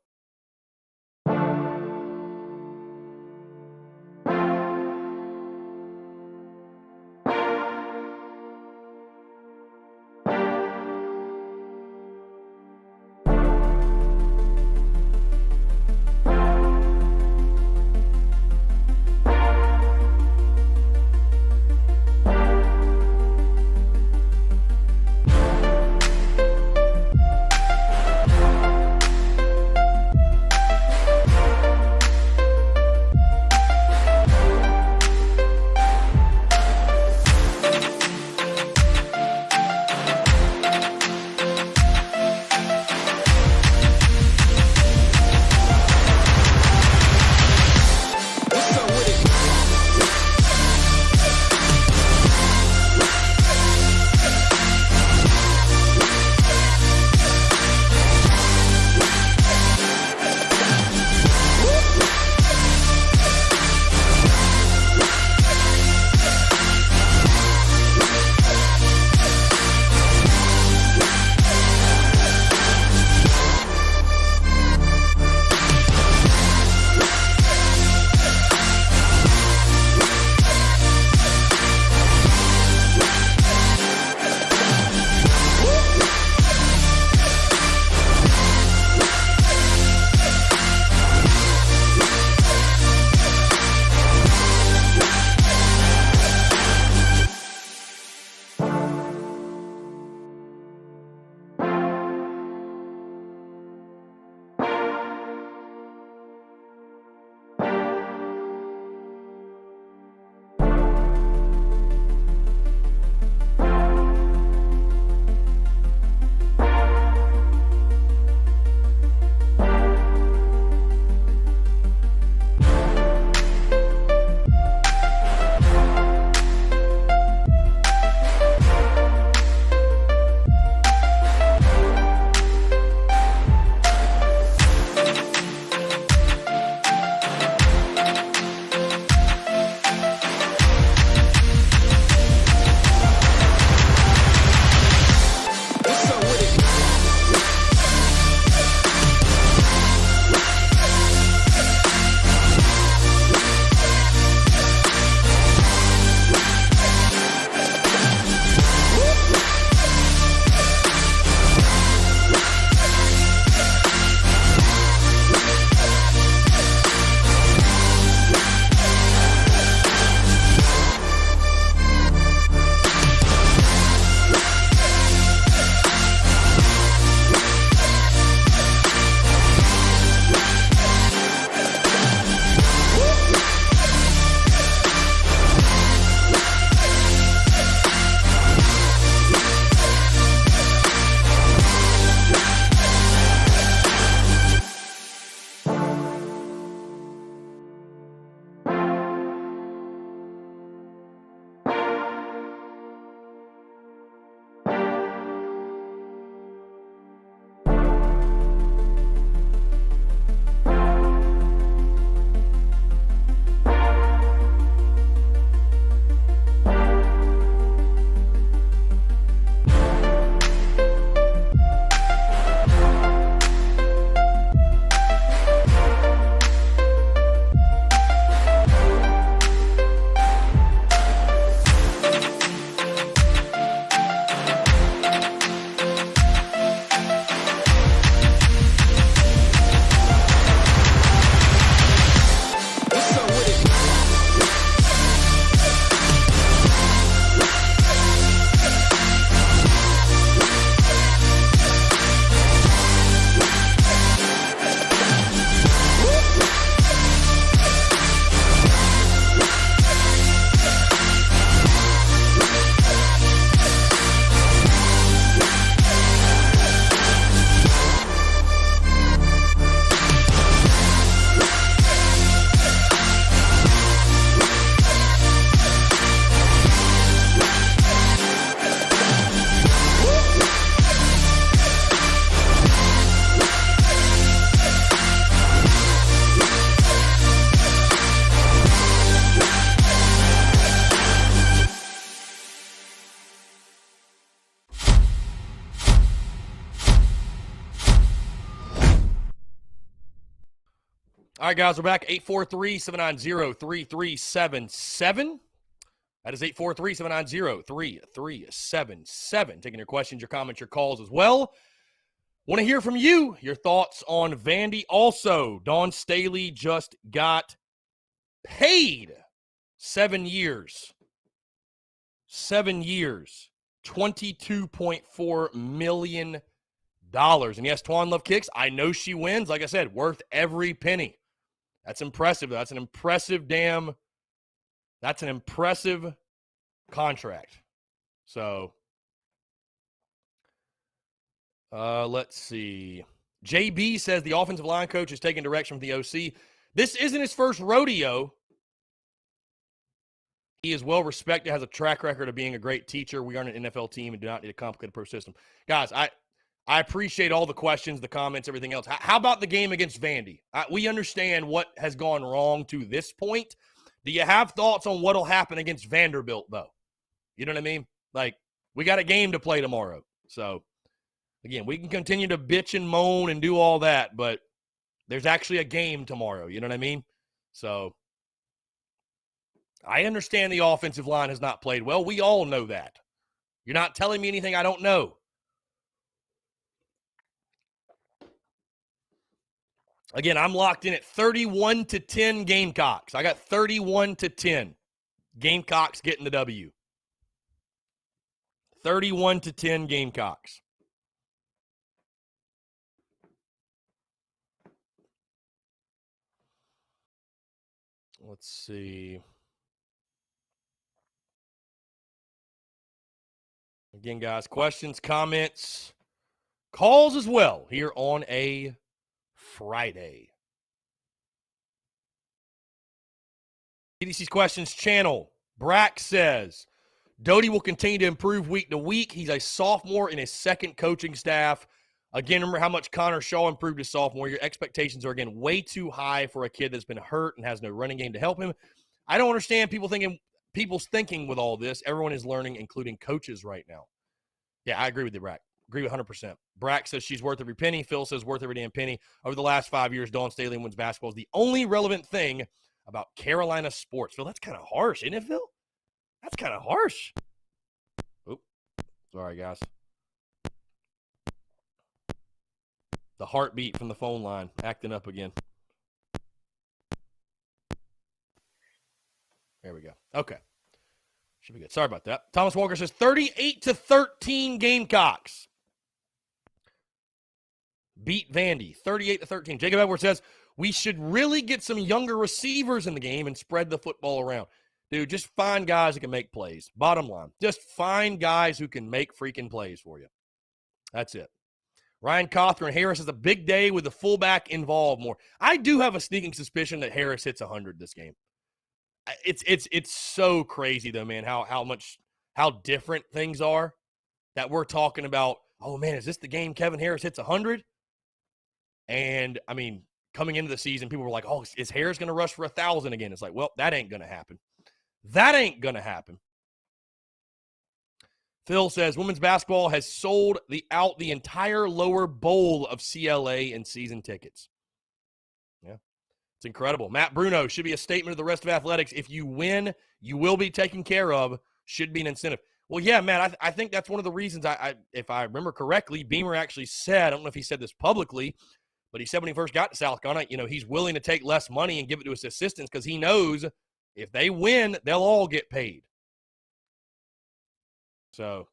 All right, guys, we're back. 843-790-3377. That is 843-790-3377. Taking your questions, your comments, your calls as well. Want to hear from you, your thoughts on Vandy. Also, Dawn Staley just got paid 7 years. 7 years. $22.4 million. And yes, Twan Love Kicks, I know she wins. Like I said, worth every penny. That's impressive. That's an impressive contract. So, let's see. JB says the offensive line coach is taking direction from the OC. This isn't his first rodeo. He is well respected, has a track record of being a great teacher. We aren't an NFL team and do not need a complicated pro system. Guys, I appreciate all the questions, the comments, everything else. How about the game against Vandy? We understand what has gone wrong to this point. Do you have thoughts on what will happen against Vanderbilt, though? You know what I mean? Like, we got a game to play tomorrow. So, again, we can continue to bitch and moan and do all that, but there's actually a game tomorrow. You know what I mean? So, I understand the offensive line has not played well. We all know that. You're not telling me anything I don't know. Again, I'm locked in at 31-10 Gamecocks. I got 31-10. Gamecocks getting the W. 31-10 Gamecocks. Let's see. Again, guys, questions, comments, calls as well here on a Friday. TDC's Questions channel. Brack says, Doty will continue to improve week to week. He's a sophomore in his second coaching staff. Again, remember how much Connor Shaw improved his sophomore. Your expectations are, again, way too high for a kid that's been hurt and has no running game to help him. I don't understand people's thinking with all this. Everyone is learning, including coaches right now. Yeah, I agree with you, Brack. Agree with 100%. Brack says she's worth every penny. Phil says worth every damn penny. Over the last 5 years, Dawn Staley wins basketball is the only relevant thing about Carolina sports. Phil, that's kind of harsh, isn't it, Phil? That's kind of harsh. Oop. Sorry, guys. The heartbeat from the phone line acting up again. There we go. Okay. Should be good. Sorry about that. Thomas Walker says 38-13 Gamecocks. Beat Vandy. 38-13. Jacob Edwards says we should really get some younger receivers in the game and spread the football around. Dude, just find guys that can make plays. Bottom line. Just find guys who can make freaking plays for you. That's it. Ryan Cawthorn Harris has a big day with the fullback involved more. I do have a sneaking suspicion that Harris hits 100 this game. It's so crazy though, man, how different things are that we're talking about. Oh man, is this the game Kevin Harris hits 100? And I mean, coming into the season, people were like, "Oh, is Harris going to rush for 1,000 again?" It's like, well, that ain't going to happen. That ain't going to happen. Phil says women's basketball has sold out the entire lower bowl of CLA and season tickets. Yeah. It's incredible. Matt Bruno should be a statement of the rest of athletics. If you win, you will be taken care of. Should be an incentive. Well, yeah, man, I think that's one of the reasons if I remember correctly, Beamer actually said, I don't know if he said this publicly, but he said when he first got to South Carolina, he's willing to take less money and give it to his assistants because he knows if they win, they'll all get paid. So.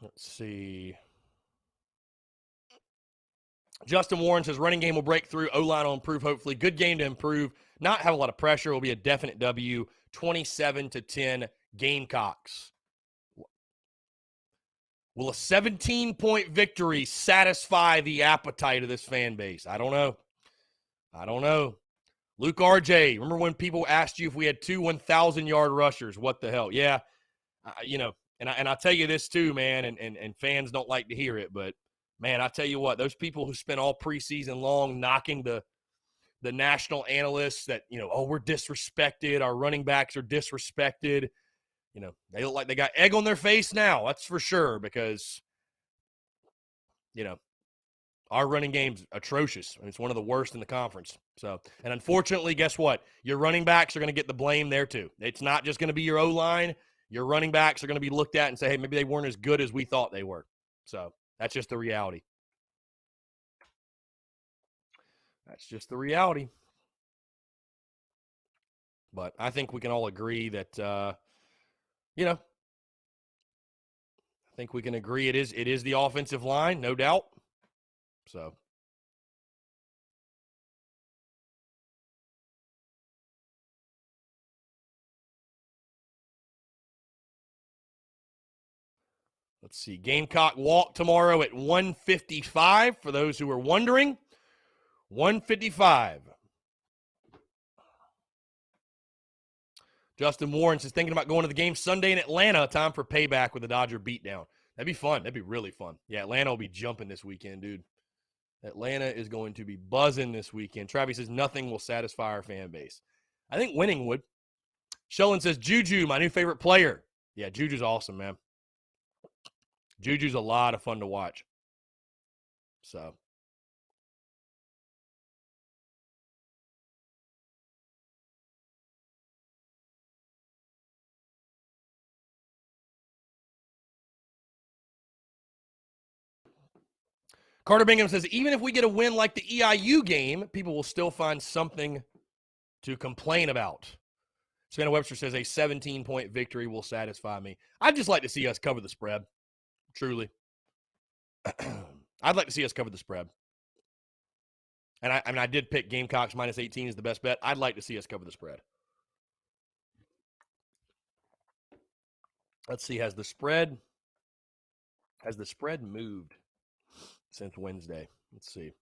Let's see. Justin Warren says running game will break through. O-line will improve, hopefully. Good game to improve. Not have a lot of pressure. It will be a definite W. 27-10 Gamecocks. Will a 17-point victory satisfy the appetite of this fan base? I don't know. Luke RJ, remember when people asked you if we had two 1,000-yard rushers? What the hell? Yeah. And I'll tell you this too, man, and fans don't like to hear it, but man, I tell you what, those people who spent all preseason long knocking the national analysts that, oh, we're disrespected, our running backs are disrespected, they look like they got egg on their face now, that's for sure, because, our running game's atrocious. It's one of the worst in the conference. So, and unfortunately, guess what? Your running backs are going to get the blame there too. It's not just going to be your O-line. Your running backs are going to be looked at and say, hey, maybe they weren't as good as we thought they were. So that's just the reality. That's just the reality. But I think we can all agree that, I think we can agree it is the offensive line, no doubt. So. Let's see. Gamecock walk tomorrow at 1:55 for those who are wondering. 1:55. Justin Warren says thinking about going to the game Sunday in Atlanta. Time for payback with a Dodger beatdown. That'd be fun. That'd be really fun. Yeah, Atlanta will be jumping this weekend, dude. Atlanta is going to be buzzing this weekend. Travis says nothing will satisfy our fan base. I think winning would. Sheldon says Juju, my new favorite player. Yeah, Juju's awesome, man. Juju's a lot of fun to watch. So. Carter Bingham says, even if we get a win like the EIU game, people will still find something to complain about. Savannah Webster says, a 17-point victory will satisfy me. I'd just like to see us cover the spread. Truly. I'd like to see us cover the spread. And I did pick Gamecocks minus 18 as the best bet. I'd like to see us cover the spread. Let's see, has the spread moved since Wednesday? Let's see.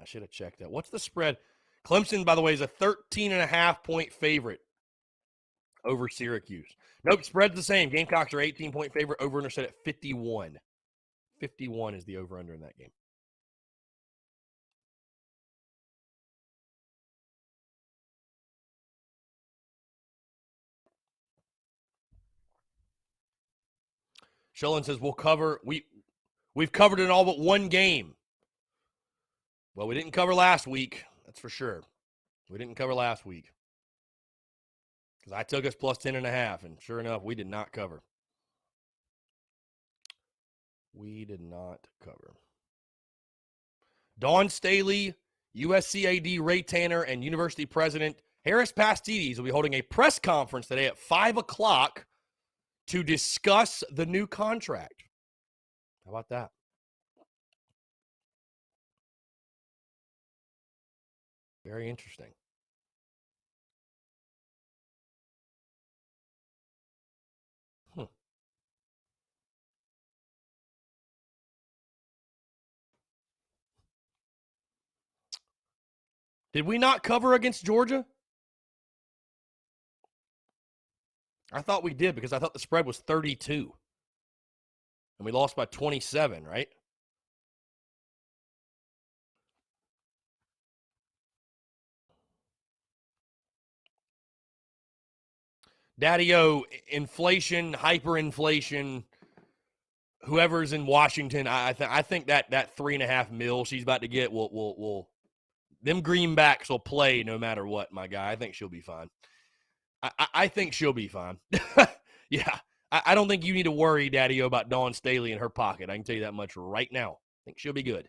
I should have checked that. What's the spread? Clemson, by the way, is a 13.5-point favorite over Syracuse. Nope, spread's the same. Gamecocks are 18-point favorite. Over-under set at 51. 51 is the over-under in that game. Sheldon says we'll cover. We've covered in all but one game. Well, we didn't cover last week. That's for sure. We didn't cover last week. Because I took us plus 10.5, and sure enough, we did not cover. We did not cover. Dawn Staley, USCAD Ray Tanner, and University President Harris Pastides will be holding a press conference today at 5 o'clock to discuss the new contract. How about that? Very interesting. Did we not cover against Georgia? I thought we did because I thought the spread was 32. And we lost by 27, right? Daddy-O, inflation, hyperinflation, whoever's in Washington, I think that $3.5 million she's about to get will them greenbacks will play no matter what, my guy. I think she'll be fine. I think she'll be fine. Yeah. I don't think you need to worry, Daddy-O, about Dawn Staley in her pocket. I can tell you that much right now. I think she'll be good.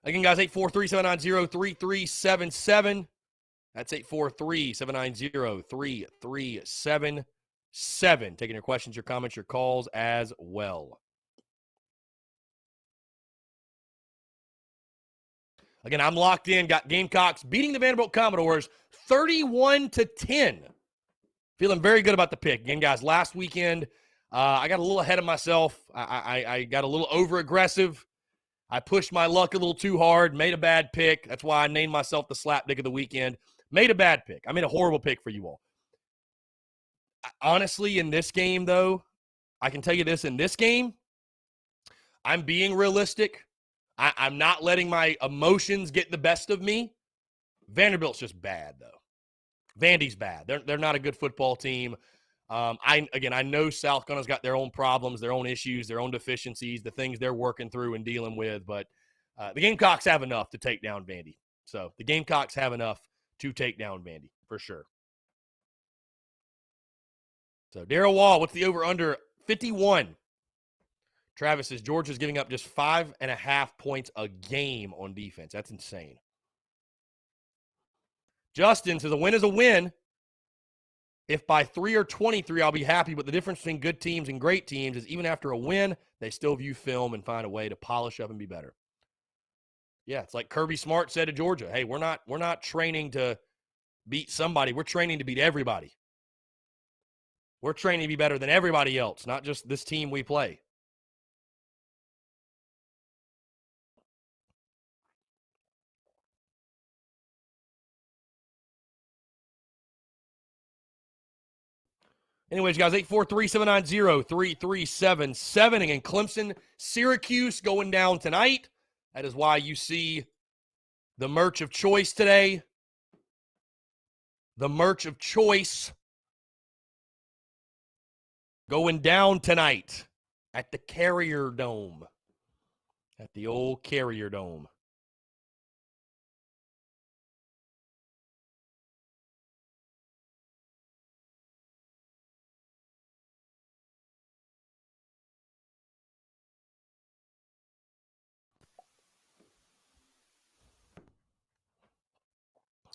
Again, guys, 843-790-3377. That's 843-790-3377. Taking your questions, your comments, your calls as well. Again, I'm locked in. Got Gamecocks beating the Vanderbilt Commodores 31-10. Feeling very good about the pick. Again, guys, last weekend, I got a little ahead of myself. I got a little over-aggressive. I pushed my luck a little too hard, made a bad pick. That's why I named myself the slap dick of the weekend. Made a bad pick. I made a horrible pick for you all. Honestly, in this game, though, I can tell you this. In this game, I'm being realistic. I'm not letting my emotions get the best of me. Vanderbilt's just bad, though. Vandy's bad. They're not a good football team. I know South Carolina's got their own problems, their own issues, their own deficiencies, the things they're working through and dealing with. But the Gamecocks have enough to take down Vandy. So the Gamecocks have enough to take down Vandy, for sure. So Darryl Wall, what's the over-under? 51. Travis says Georgia's giving up just 5.5 points a game on defense. That's insane. Justin says a win is a win. If by 3 or 23, I'll be happy. But the difference between good teams and great teams is even after a win, they still view film and find a way to polish up and be better. Yeah, it's like Kirby Smart said to Georgia, hey, we're not training to beat somebody. We're training to beat everybody. We're training to be better than everybody else, not just this team we play. Anyways, guys, 843-790-3377. Again, Clemson, Syracuse going down tonight. That is why you see the merch of choice today. The merch of choice going down tonight at the Carrier Dome. At the old Carrier Dome.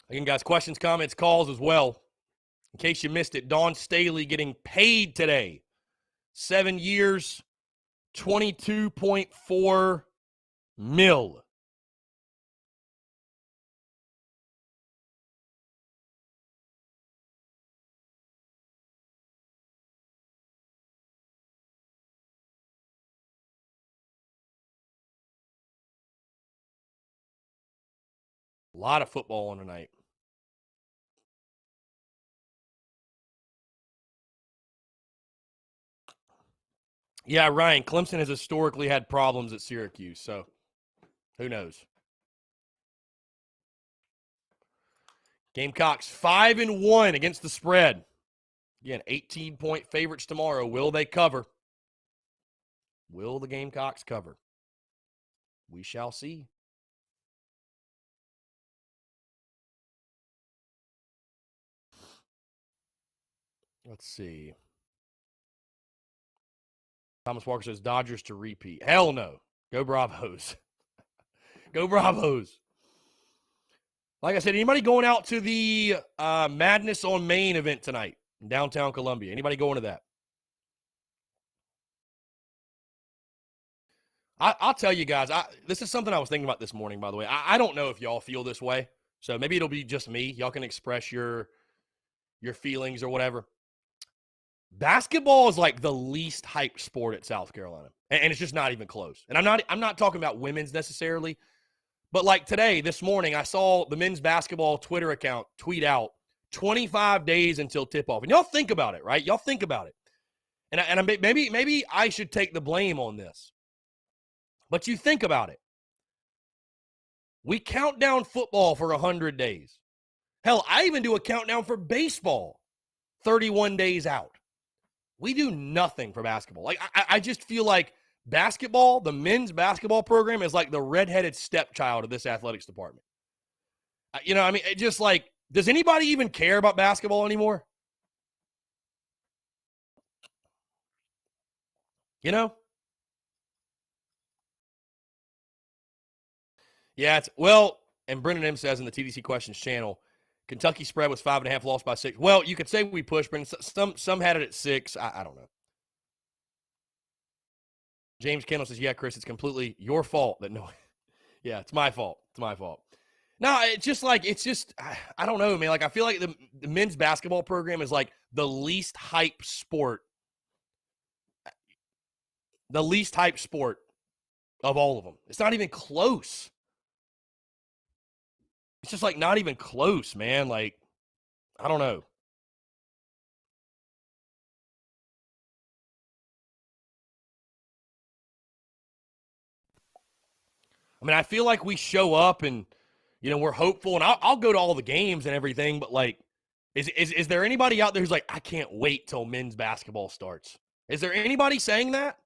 Again, guys, questions, comments, calls as well. In case you missed it, Dawn Staley getting paid today. 7 years, $22.4 million. A lot of football on tonight. Yeah, Ryan, Clemson has historically had problems at Syracuse, so who knows? Gamecocks 5-1 against the spread. Again, 18-point favorites tomorrow. Will they cover? Will the Gamecocks cover? We shall see. Let's see. Thomas Walker says Dodgers to repeat. Hell no. Go Bravos. Go Bravos. Like I said, anybody going out to the Madness on Main event tonight in downtown Columbia? Anybody going to that? I'll tell you guys, this is something I was thinking about this morning, by the way. I don't know if y'all feel this way, so maybe it'll be just me. Y'all can express your feelings or whatever. Basketball is like the least hyped sport at South Carolina, and it's just not even close. And I'm not talking about women's necessarily, but like today, this morning, I saw the men's basketball Twitter account tweet out 25 days until tip-off. And y'all think about it, right? Y'all think about it. And maybe I should take the blame on this. But you think about it. We count down football for 100 days. Hell, I even do a countdown for baseball 31 days out. We do nothing for basketball. Like, I just feel like basketball, the men's basketball program is like the redheaded stepchild of this athletics department. It just like, does anybody even care about basketball anymore? You know? Yeah, and Brendan M says in the TDC Questions channel, Kentucky spread was 5.5, lost by 6. Well, you could say we pushed, Brendan. Some had it at 6. I don't know. James Kendall says, yeah, Chris, it's completely your fault that no. Yeah, it's my fault. It's my fault. No, it's just, I don't know, man. Like, I feel like the men's basketball program is like the least hype sport. The least hype sport of all of them. It's not even close. It's just like not even close, man. Like, I don't know. I mean, I feel like we show up and, we're hopeful, and I'll go to all the games and everything, but like, is there anybody out there who's like, I can't wait till men's basketball starts? Is there anybody saying that?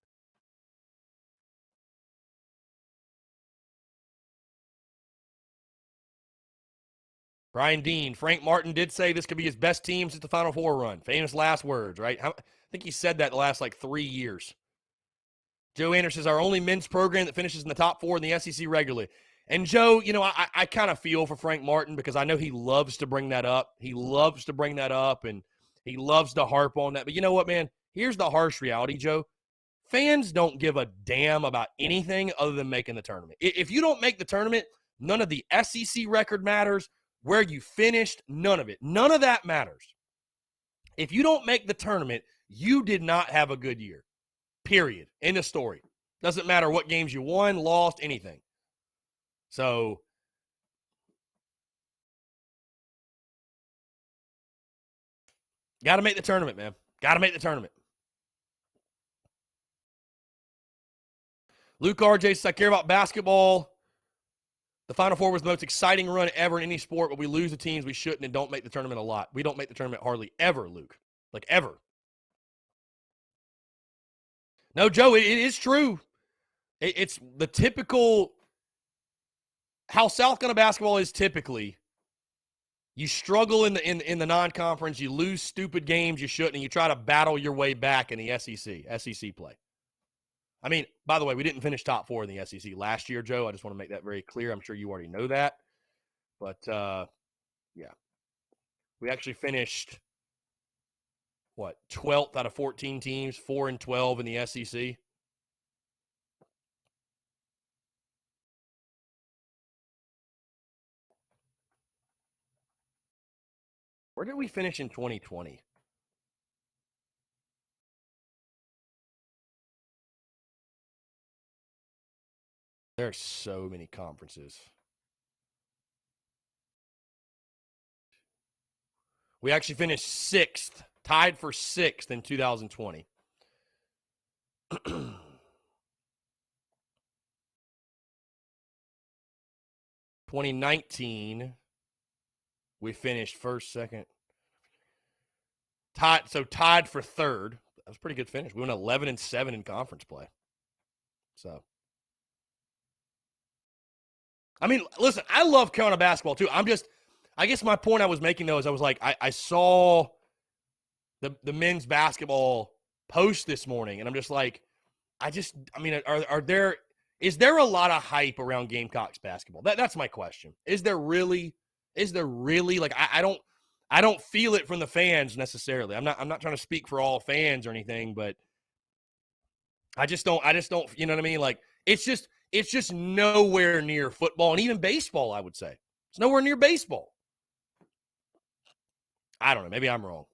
Brian Dean, Frank Martin did say this could be his best team since the Final Four run. Famous last words, right? I think he said that the last like 3 years. Joe Anderson is our only men's program that finishes in the top 4 in the SEC regularly. And Joe, I kind of feel for Frank Martin because I know he loves to bring that up. He loves to bring that up, and he loves to harp on that. But you know what, man? Here's the harsh reality, Joe. Fans don't give a damn about anything other than making the tournament. If you don't make the tournament, none of the SEC record matters. Where you finished, none of it. None of that matters. If you don't make the tournament, you did not have a good year. Period. End of story. Doesn't matter what games you won, lost, anything. So, got to make the tournament, man. Got to make the tournament. Luke RJ says, I care about basketball. The Final Four was the most exciting run ever in any sport, but we lose the teams we shouldn't and don't make the tournament a lot. We don't make the tournament hardly ever, Luke. Like, ever. No, Joe, it is true. It's the typical how South Carolina basketball is typically. You struggle in the non-conference, you lose stupid games you shouldn't, and you try to battle your way back in the SEC play. I mean, by the way, we didn't finish top 4 in the SEC last year, Joe. I just want to make that very clear. I'm sure you already know that. But, yeah. We actually finished, 12th out of 14 teams, 4-12 in the SEC. Where did we finish in 2020? There's so many conferences. We actually finished 6th, tied for 6th in 2020. 2019, we finished first, second. Tied for 3rd. That was a pretty good finish. We went 11-7 in conference play. So, I mean, listen, I love Carolina basketball too. I guess my point I was making though is I was like, I saw the men's basketball post this morning, and I'm just like, is there a lot of hype around Gamecocks basketball? That's my question. Is there really? Like, I don't feel it from the fans necessarily. I'm not trying to speak for all fans or anything, but I just don't, you know what I mean? Like, it's just nowhere near football, and even baseball, I would say. It's nowhere near baseball. I don't know. Maybe I'm wrong.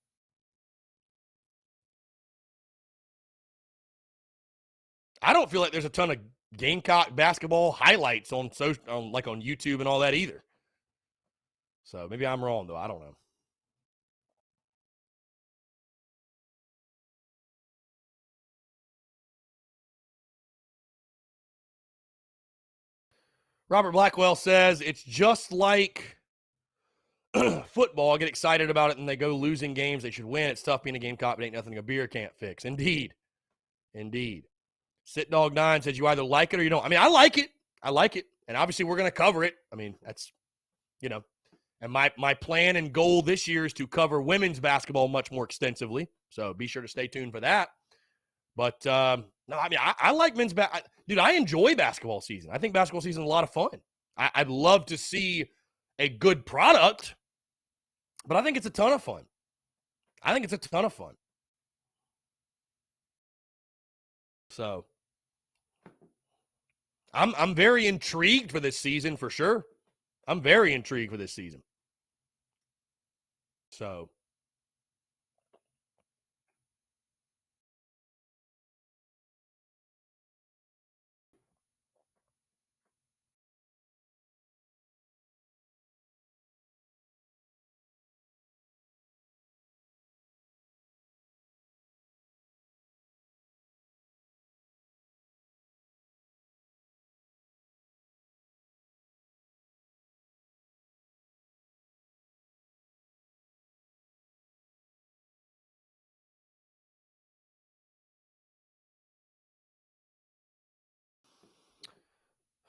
I don't feel like there's a ton of Gamecock basketball highlights on YouTube and all that either. So maybe I'm wrong, though. I don't know. Robert Blackwell says it's just like football. I get excited about it and they go losing games. They should win. It's tough being a Gamecock, but ain't nothing a beer can't fix. Indeed. Sit Dog 9 says you either like it or you don't. I mean, I like it. And obviously we're going to cover it. I mean, that's, and my plan and goal this year is to cover women's basketball much more extensively. So be sure to stay tuned for that. But, no, I mean, I like men's basketball. Dude, I enjoy basketball season. I think basketball season is a lot of fun. I'd love to see a good product, but I think it's a ton of fun. So I'm very intrigued for this season for sure. I'm very intrigued for this season. So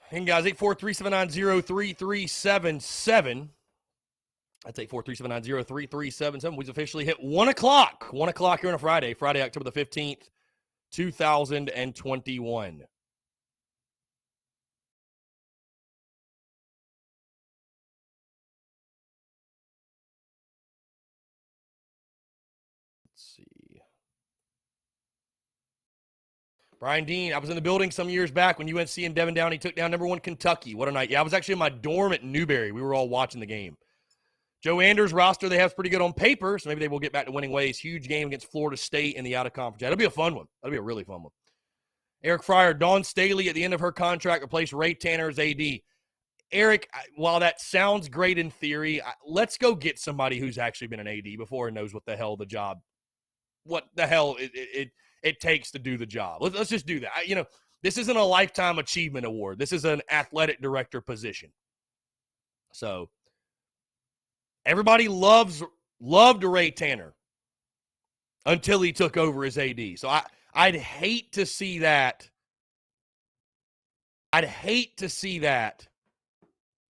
And guys, 843-790-3377. That's 843-790-3377. We've officially hit 1 o'clock. 1 o'clock here on a Friday, October the 15th, 2021. Let's see. Brian Dean, I was in the building some years back when UNC and Devin Downey took down #1 Kentucky. What a night. Yeah, I was actually in my dorm at Newberry. We were all watching the game. Joe Anders' roster they have pretty good on paper, so maybe they will get back to winning ways. Huge game against Florida State in the out-of-conference. That'll be a fun one. That'll be a really fun one. Eric Fryer, Dawn Staley at the end of her contract replaced Ray Tanner as AD. Eric, while that sounds great in theory, let's go get somebody who's actually been an AD before and knows what the hell it takes to do the job. Let's just do that. This isn't a lifetime achievement award. This is an athletic director position. So everybody loved Ray Tanner until he took over as AD. So I'd hate to see that. I'd hate to see that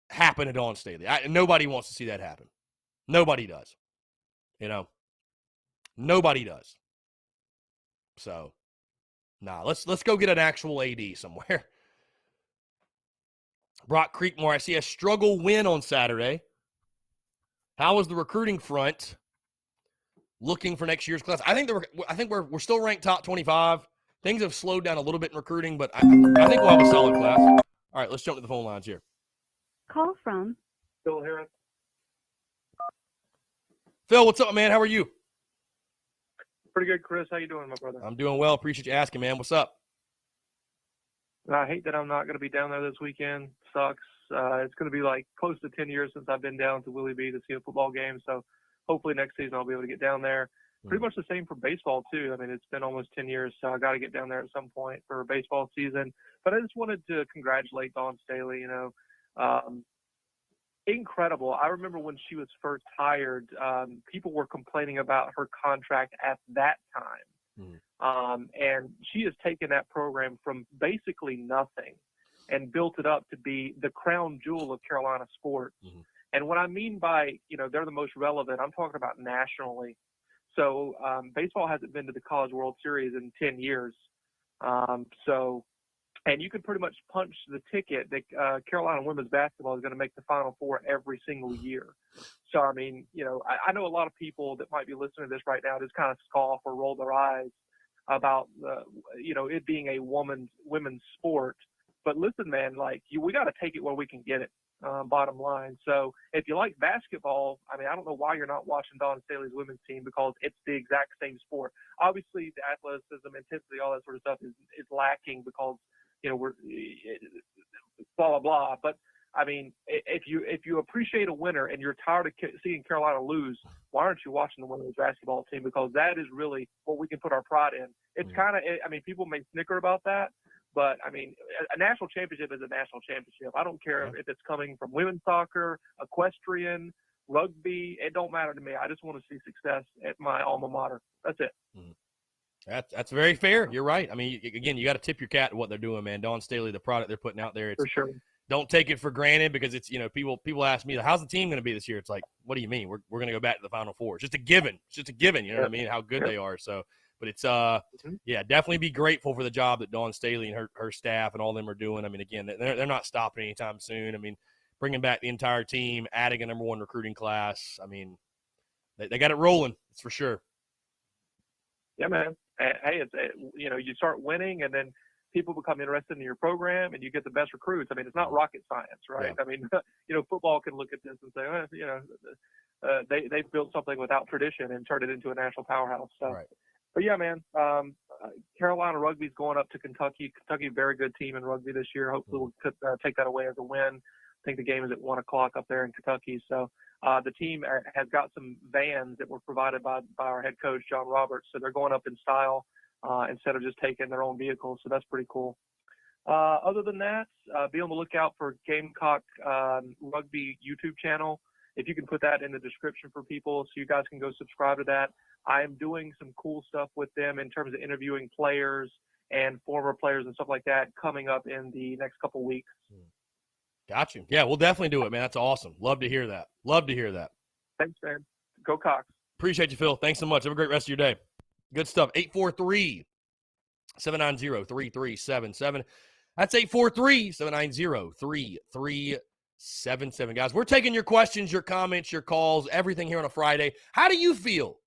happen at Dawn Staley. Nobody wants to see that happen. Nobody does. Nobody does. So, let's go get an actual AD somewhere. Brock Creekmore, I see a struggle win on Saturday. How is the recruiting front looking for next year's class? I think we're still ranked top 25. Things have slowed down a little bit in recruiting, but I think we'll have a solid class. All right, let's jump to the phone lines here. Call from Phil Harris. Phil, what's up, man? How are you? Pretty good, Chris. How you doing, my brother? I'm doing well. Appreciate you asking, man. What's up? I hate that I'm not going to be down there this weekend. Sucks. It's going to be like close to 10 years since I've been down to Willie B to see a football game. So hopefully next season I'll be able to get down there. Pretty much the same for baseball, too. I mean, it's been almost 10 years, so I got to get down there at some point for baseball season. But I just wanted to congratulate Dawn Staley, incredible. I remember when she was first hired, people were complaining about her contract at that time. And she has taken that program from basically nothing and built it up to be the crown jewel of Carolina sports. And what I mean by, they're the most relevant, I'm talking about nationally. So baseball hasn't been to the College World Series in 10 years. And you could pretty much punch the ticket that Carolina women's basketball is going to make the Final Four every single year. So, I mean, I know a lot of people that might be listening to this right now just kind of scoff or roll their eyes about, it being a women's sport. But listen, man, we got to take it where we can get it, bottom line. So if you like basketball, I mean, I don't know why you're not watching Dawn Staley's women's team because it's the exact same sport. Obviously, the athleticism, intensity, all that sort of stuff is lacking because we're blah, blah, blah. But, I mean, if you appreciate a winner and you're tired of seeing Carolina lose, why aren't you watching the women's basketball team? Because that is really what we can put our pride in. It's kind of – I mean, people may snicker about that, but, I mean, a national championship is a national championship. I don't care if it's coming from women's soccer, equestrian, rugby. It don't matter to me. I just want to see success at my alma mater. That's it. That's very fair. You're right. I mean, again, you got to tip your cap to what they're doing, man. Dawn Staley, the product they're putting out there, it's, for sure. Don't take it for granted because it's, people ask me, how's the team going to be this year? It's like, what do you mean? We're going to go back to the Final Four. It's just a given. It's just a given. You know what I mean? How good they are. So, but it's, definitely be grateful for the job that Dawn Staley and her staff and all of them are doing. I mean, again, they're not stopping anytime soon. I mean, bringing back the entire team, adding a #1 recruiting class. I mean, they got it rolling. That's for sure. Yeah, man. Hey, you start winning and then people become interested in your program and you get the best recruits. I mean, it's not rocket science, right? Yeah. I mean, football can look at this and say, they've built something without tradition and turned it into a national powerhouse. So, right. But yeah, man, Carolina rugby's going up to Kentucky. Kentucky, very good team in rugby this year. Hopefully we'll take that away as a win. I think the game is at 1 o'clock up there in Kentucky. So the team has got some vans that were provided by our head coach, John Roberts. So they're going up in style instead of just taking their own vehicles. So that's pretty cool. Other than that, be on the lookout for Gamecock Rugby YouTube channel. If you can put that in the description for people so you guys can go subscribe to that. I am doing some cool stuff with them in terms of interviewing players and former players and stuff like that coming up in the next couple weeks. Got you. Yeah, we'll definitely do it, man. That's awesome. Love to hear that. Love to hear that. Thanks, man. Go Cox. Appreciate you, Phil. Thanks so much. Have a great rest of your day. Good stuff. 843-790-3377. That's 843-790-3377. Guys, we're taking your questions, your comments, your calls, everything here on a Friday. How do you feel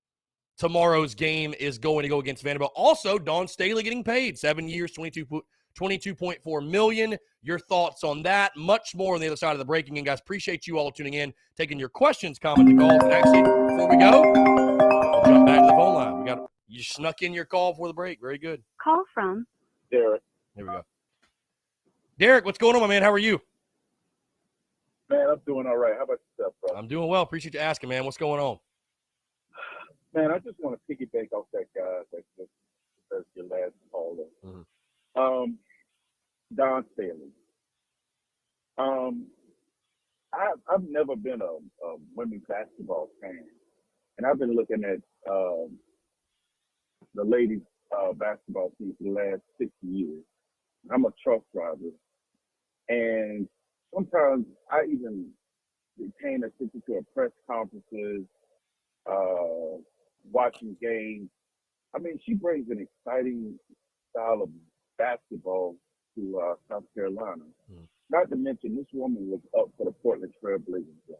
tomorrow's game is going to go against Vanderbilt? Also, Dawn Staley getting paid 7 years, $22.4 million. Your thoughts on that? Much more on the other side of the breaking. And guys, appreciate you all tuning in, taking your questions, comments, and calls. And actually, before we go, we'll jump back to the phone line. You snuck in your call before the break. Very good. Call from Derek. Here we go. Derek, what's going on, my man? How are you? Man, I'm doing all right. How about yourself, bro? I'm doing well. Appreciate you asking, man. What's going on? Man, I just want to piggyback off that guy that's your last caller. Mm-hmm. Don Staley. I've never been a women's basketball fan, and I've been looking at the ladies basketball team for the last 60 years. I'm a truck driver, and sometimes I even paying attention to press conferences, watching games. I mean, she brings an exciting style of basketball to South Carolina. Mm. Not to mention, this woman was up for the Portland Trail Blazers job.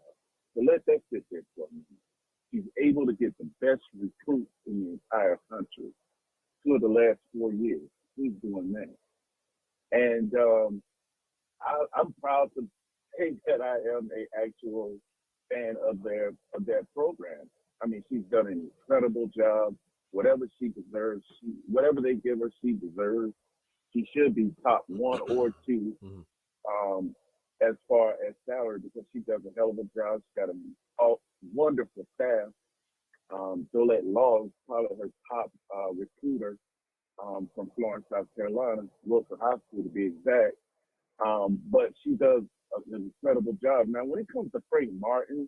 So let that sit there for a minute. She's able to get the best recruits in the entire country. 2 of the last 4 years, she's doing that. And I'm proud to say that I am an actual fan of their program. I mean, she's done an incredible job. Whatever she deserves, whatever they give her, she deserves. She should be top 1 or 2 as far as salary, because she does a hell of a job. She's got a wonderful staff. Jolette Law is probably her top recruiter from Florence, South Carolina, Wilson High School to be exact. But she does an incredible job. Now, when it comes to Frank Martin,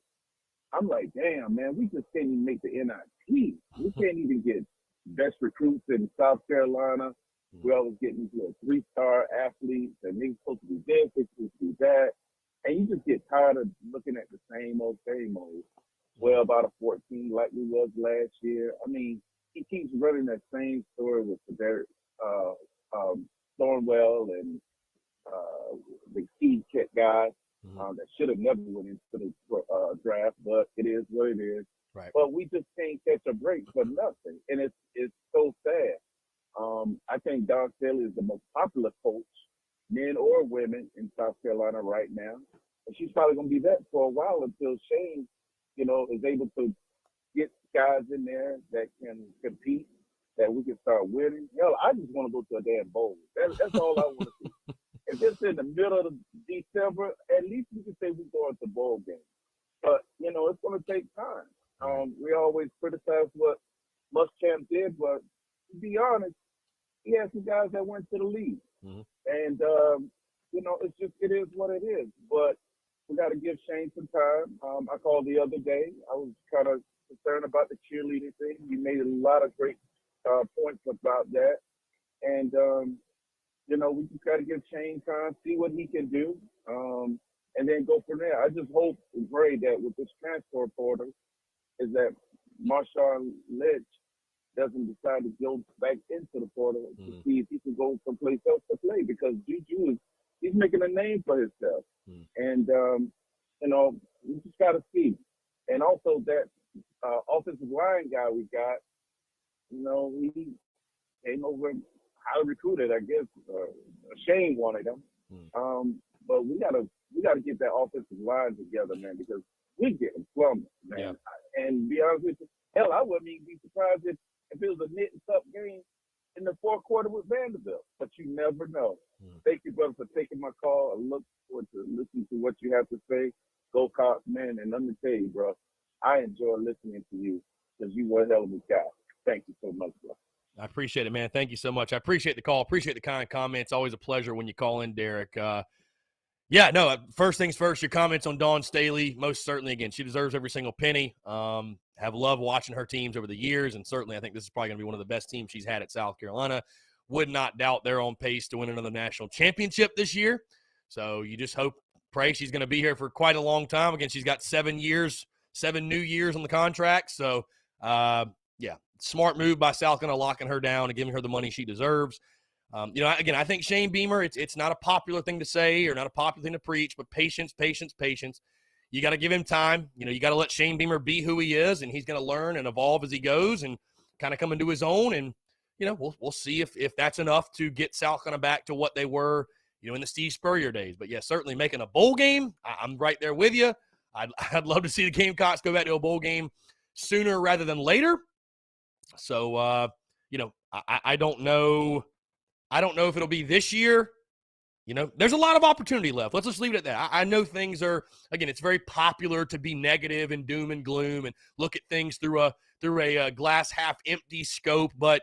I'm like, damn, man, we just can't even make the NIT. We can't even get best recruits in South Carolina. We're always getting these little 3-star athletes, and they're supposed to be this, they're supposed to be that. And you just get tired of looking at the same old. 12 out of 14 like we was last year. I mean, he keeps running that same story with Derek Thornwell and the key kick guy that should have never went into the draft, but it is what it is. Right. But we just can't catch a break for nothing, and it's so sad. I think Don Staley is the most popular coach, men or women, in South Carolina right now, and she's probably going to be that for a while until Shane, is able to get guys in there that can compete, that we can start winning. Hell, I just want to go to a damn bowl. That's all I want to see. If it's in the middle of December, at least we can say we're going to bowl games. But, it's going to take time. We always criticize what Muschamp did, but to be honest, he had some guys that went to the league. Mm-hmm. And, it is what it is. But we got to give Shane some time. I called the other day. I was kind of concerned about the cheerleading thing. You made a lot of great points about that. And, we just got to give Shane time, see what he can do, and then go from there. I just hope and pray that with this transfer portal is that Marshawn Lynch doesn't decide to go back into the portal to see if he can go someplace else to play, because Juju he's making a name for himself. And, we just got to see. And also that offensive line guy we got, he came over highly recruited, I guess. Shane wanted him. But we gotta get that offensive line together, man, because we're getting plumbed, man. Yeah. And be honest with you, hell, I wouldn't even be surprised if it was a knit and tuck game in the fourth quarter with Vanderbilt. But you never know. Thank you, brother, for taking my call. I look forward to listening to what you have to say. Go Cox, man. And let me tell you, bro, I enjoy listening to you because you were a hell of a guy. Thank you so much, bro. I appreciate it, man. Thank you so much. I appreciate the call. Appreciate the kind comments. Always a pleasure when you call in, Derek. First things first, your comments on Dawn Staley, most certainly, again, she deserves every single penny. Have loved watching her teams over the years, and certainly I think this is probably going to be one of the best teams she's had at South Carolina. would not doubt they're on pace to win another national championship this year. So you just pray she's going to be here for quite a long time. Again, she's got 7 new years on the contract. So, smart move by South Carolina locking her down and giving her the money she deserves. Again, I think Shane Beamer, it's not a popular thing to say or not a popular thing to preach, but patience. You got to give him time. You got to let Shane Beamer be who he is, and he's going to learn and evolve as he goes and kind of come into his own. And, we'll see if that's enough to get South Carolina back to what they were, in the Steve Spurrier days. But, yeah, certainly making a bowl game, I'm right there with you. I'd love to see the Gamecocks go back to a bowl game sooner rather than later. So, I don't know. I don't know if it'll be this year. There's a lot of opportunity left. Let's just leave it at that. I know things are, again, it's very popular to be negative and doom and gloom and look at things through a glass half empty scope. But,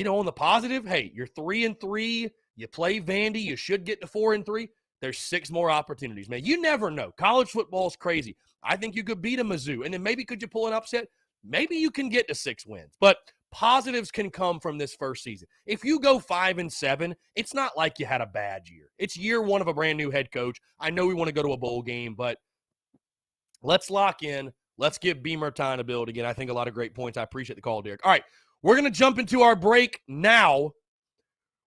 on the positive, hey, you're 3-3. You play Vandy. You should get to 4-3. There's 6 more opportunities, man. You never know. College football is crazy. I think you could beat a Mizzou. And then maybe could you pull an upset? Maybe you can get to 6 wins. But positives can come from this first season. If you go 5-7, it's not like you had a bad year. It's year 1 of a brand new head coach. I know we want to go to a bowl game, but let's lock in. Let's give Beamer time to build again. I think a lot of great points. I appreciate the call, Derek. All right, we're going to jump into our break now.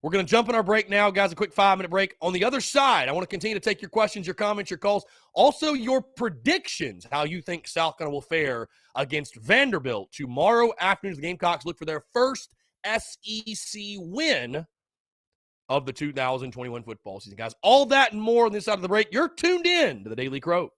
Guys. A quick 5-minute break. On the other side, I want to continue to take your questions, your comments, your calls, also your predictions, how you think South Carolina will fare against Vanderbilt tomorrow afternoon. The Gamecocks look for their first SEC win of the 2021 football season. Guys, all that and more on this side of the break. You're tuned in to the Daily Crow.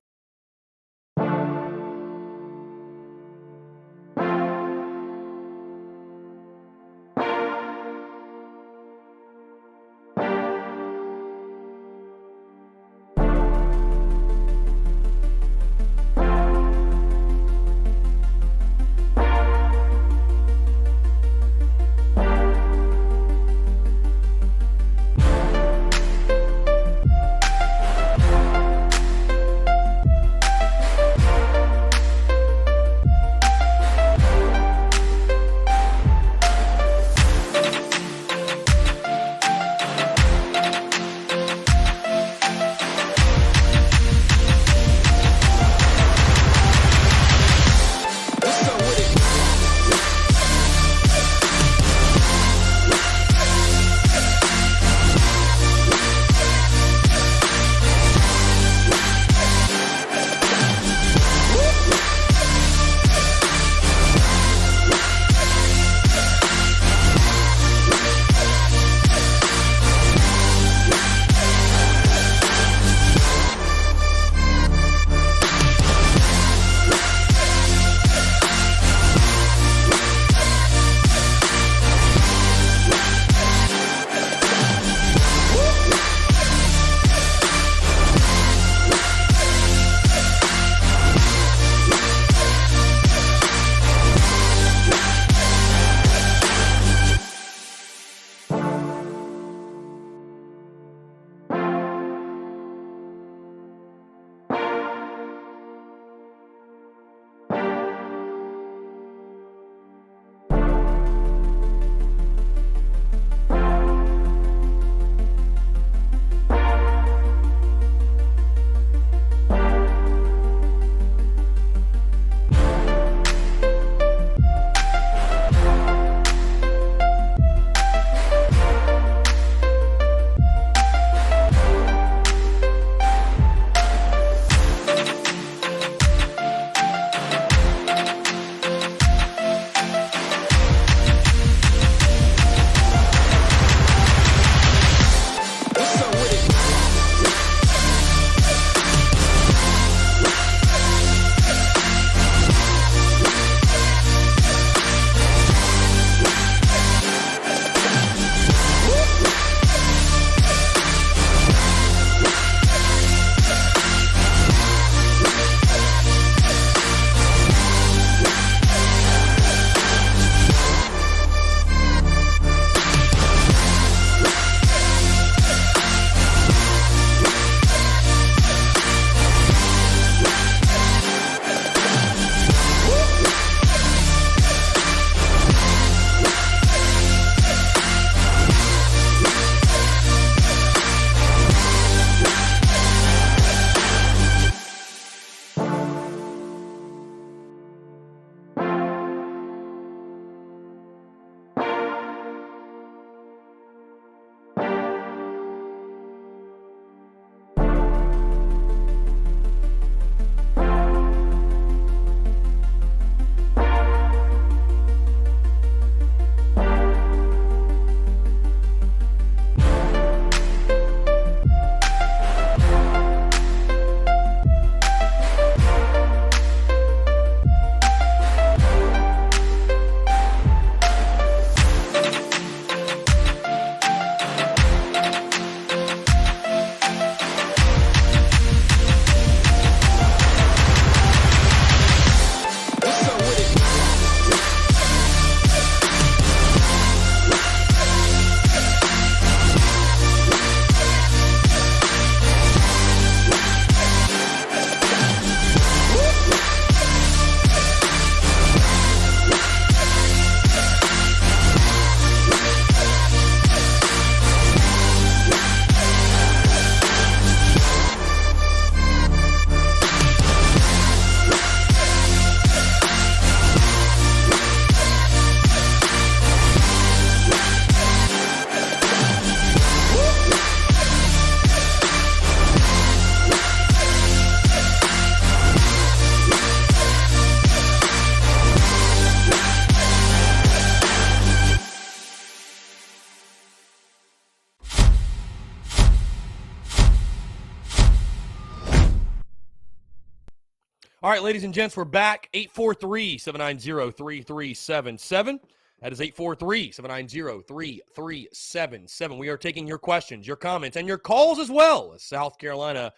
All right, ladies and gents, we're back. 843-790-3377. That is 843-790-3377. We are taking your questions, your comments, and your calls as well as South Carolina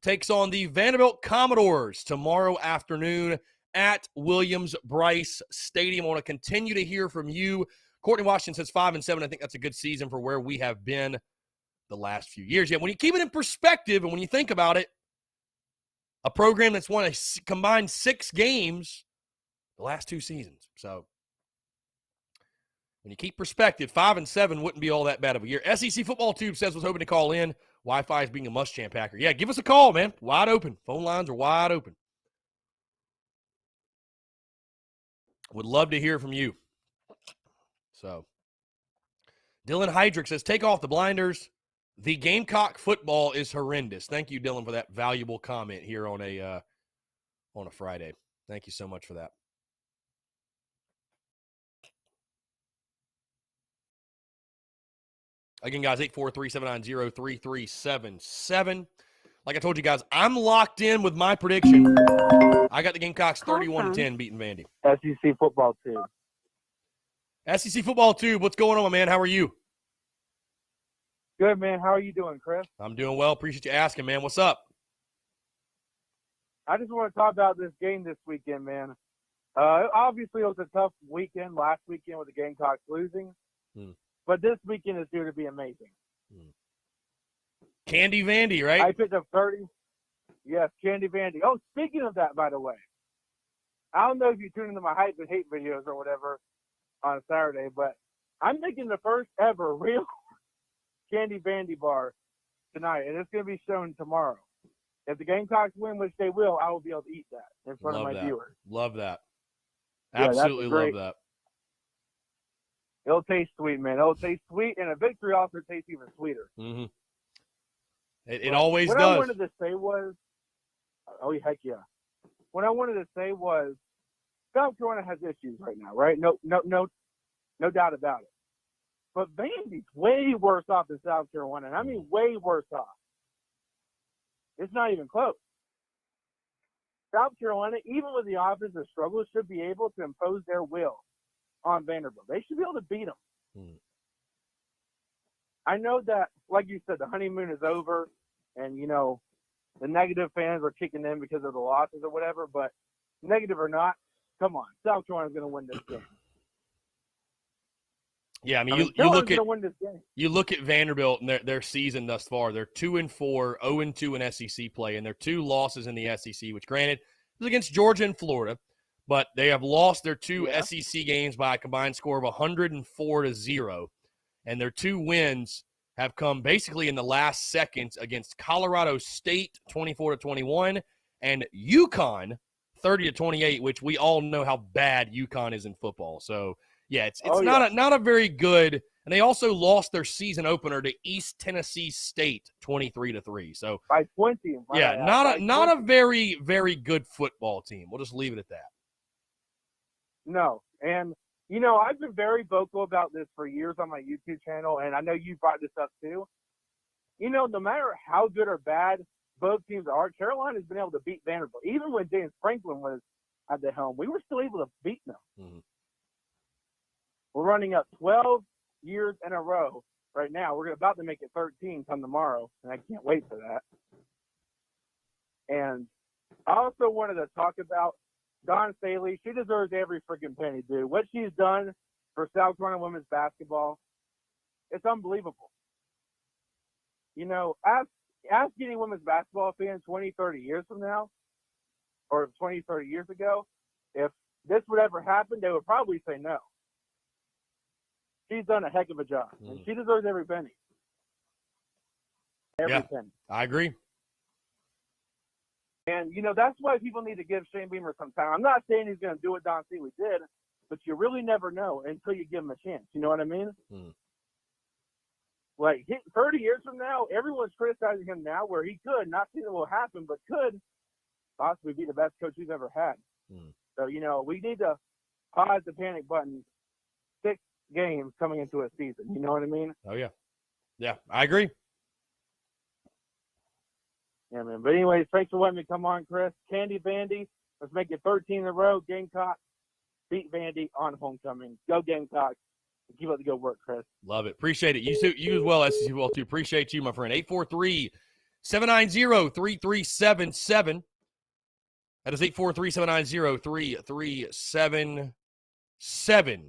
takes on the Vanderbilt Commodores tomorrow afternoon at Williams-Brice Stadium. I want to continue to hear from you. Courtney Washington says 5-7. I think that's a good season for where we have been the last few years. Yeah, when you keep it in perspective and when you think about it, a program that's won a combined 6 games the last 2 seasons. So when you keep perspective, 5-7 wouldn't be all that bad of a year. SEC Football Tube says was hoping to call in. Wi-Fi is being a Muschamp Packer. Yeah, give us a call, man. Wide open. Phone lines are wide open. Would love to hear from you. So Dylan Heydrich says, take off the blinders. The Gamecock football is horrendous. Thank you, Dylan, for that valuable comment here on a Friday. Thank you so much for that. Again, guys, 843-790-3377. Like I told you guys, I'm locked in with my prediction. I got the Gamecocks 31-10 beating Vandy. SEC Football Tube. SEC Football Tube, what's going on, my man? How are you? Good, man. How are you doing, Chris? I'm doing well. Appreciate you asking, man. What's up? I just want to talk about this game this weekend, man. Obviously, it was a tough weekend last weekend with the Gamecocks losing. But this weekend is due to be amazing. Candy Vandy, right? I picked up 30. Yes, Candy Vandy. Oh, speaking of that, by the way, I don't know if you tune into my hype and hate videos or whatever on Saturday, but I'm making the first ever real Candy Vandy bar tonight, and it's going to be shown tomorrow. If the Gamecocks win, which they will, I will be able to eat that in front of my viewers. Love that. Yeah, Absolutely love that. It'll taste sweet, man. It'll taste sweet, and a victory also tastes even sweeter. Mm-hmm. It always does. What I wanted to say was, oh, heck yeah. What I wanted to say was, South Carolina has issues right now, right? No doubt about it. But Vandy's way worse off than South Carolina, and I mean way worse off. It's not even close. South Carolina, even with the offensive struggles, should be able to impose their will on Vanderbilt. They should be able to beat them. I know that, like you said, the honeymoon is over, and, you know, the negative fans are kicking in because of the losses or whatever, but negative or not, come on. South Carolina's going to win this game. Yeah, I mean you look at Vanderbilt and their season thus far. They're 2-4, 0-2 in SEC play, and their 2 losses in the SEC, which granted was against Georgia and Florida, but they have lost their 2 SEC games by a combined score of 104-0, and their 2 wins have come basically in the last seconds against Colorado State 24-21 and UConn 30-28, which we all know how bad UConn is in football. So. Yeah, it's not a very good, and they also lost their season opener to East Tennessee State 23-3. So by 20. Yeah, not a very, very good football team. We'll just leave it at that. No, and you know I've been very vocal about this for years on my YouTube channel, and I know you brought this up too. You know, no matter how good or bad both teams are, Carolina's been able to beat Vanderbilt. Even when James Franklin was at the helm, we were still able to beat them. Mm-hmm. We're running up 12 years in a row right now. We're about to make it 13 come tomorrow, and I can't wait for that. And I also wanted to talk about Dawn Staley. She deserves every freaking penny, dude. What she's done for South Carolina women's basketball, it's unbelievable. You know, ask any women's basketball fan 20, 30 years from now, or 20, 30 years ago, if this would ever happen, they would probably say no. She's done a heck of a job, and she deserves every penny. Every penny. I agree. And, you know, that's why people need to give Shane Beamer some time. I'm not saying he's going to do what Don Staley did, but you really never know until you give him a chance. You know what I mean? Like, 30 years from now, everyone's criticizing him now where he could, not saying it will happen, but could possibly be the best coach he's ever had. So, you know, we need to pause the panic button 6 games coming into a season. You know what I mean? Oh, yeah. Yeah, I agree. Yeah, man. But anyways, thanks for letting me come on, Chris. Candy Vandy, Let's make it 13 in a row. Gamecocks beat Vandy on homecoming. Go Gamecocks. Keep up the good work, Chris. Love it. Appreciate it. You as well, SEC well too. Appreciate you, my friend. 843-790-3377. That is 843-790-3377.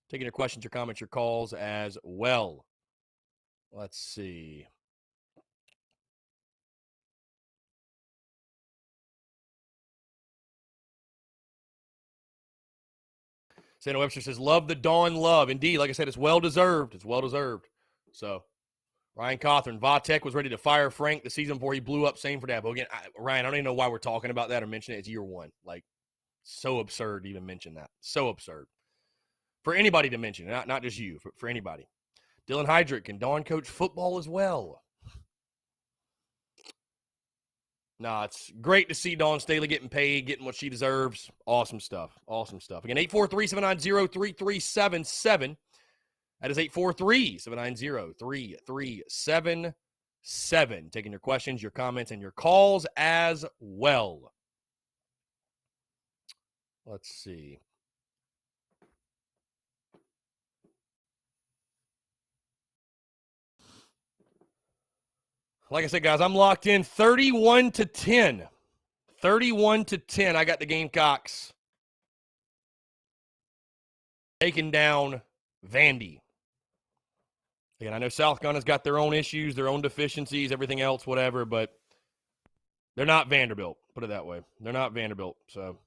Taking your questions, your comments, your calls as well. Let's see. Santa Webster says, love the Dawn love. Indeed, like I said, it's well-deserved. It's well-deserved. So, Ryan Cawthorn, Vatek was ready to fire Frank the season before he blew up. Same for Dabo. Again, Ryan, I don't even know why we're talking about that or mentioning it. It's year one. Like, so absurd to even mention that. So absurd. For anybody to mention, not just you, for anybody. Dylan Heydrich, can Dawn coach football as well? Nah, it's great to see Dawn Staley getting paid, getting what she deserves. Awesome stuff. Awesome stuff. Again, 843-790-3377. That is 843-790-3377. Taking your questions, your comments, and your calls as well. Let's see. Like I said, guys, I'm locked in 31-10. 31-10. I got the Gamecocks taking down Vandy. Again, I know South Gunna's got their own issues, their own deficiencies, everything else, whatever, but they're not Vanderbilt. Put it that way. They're not Vanderbilt, so.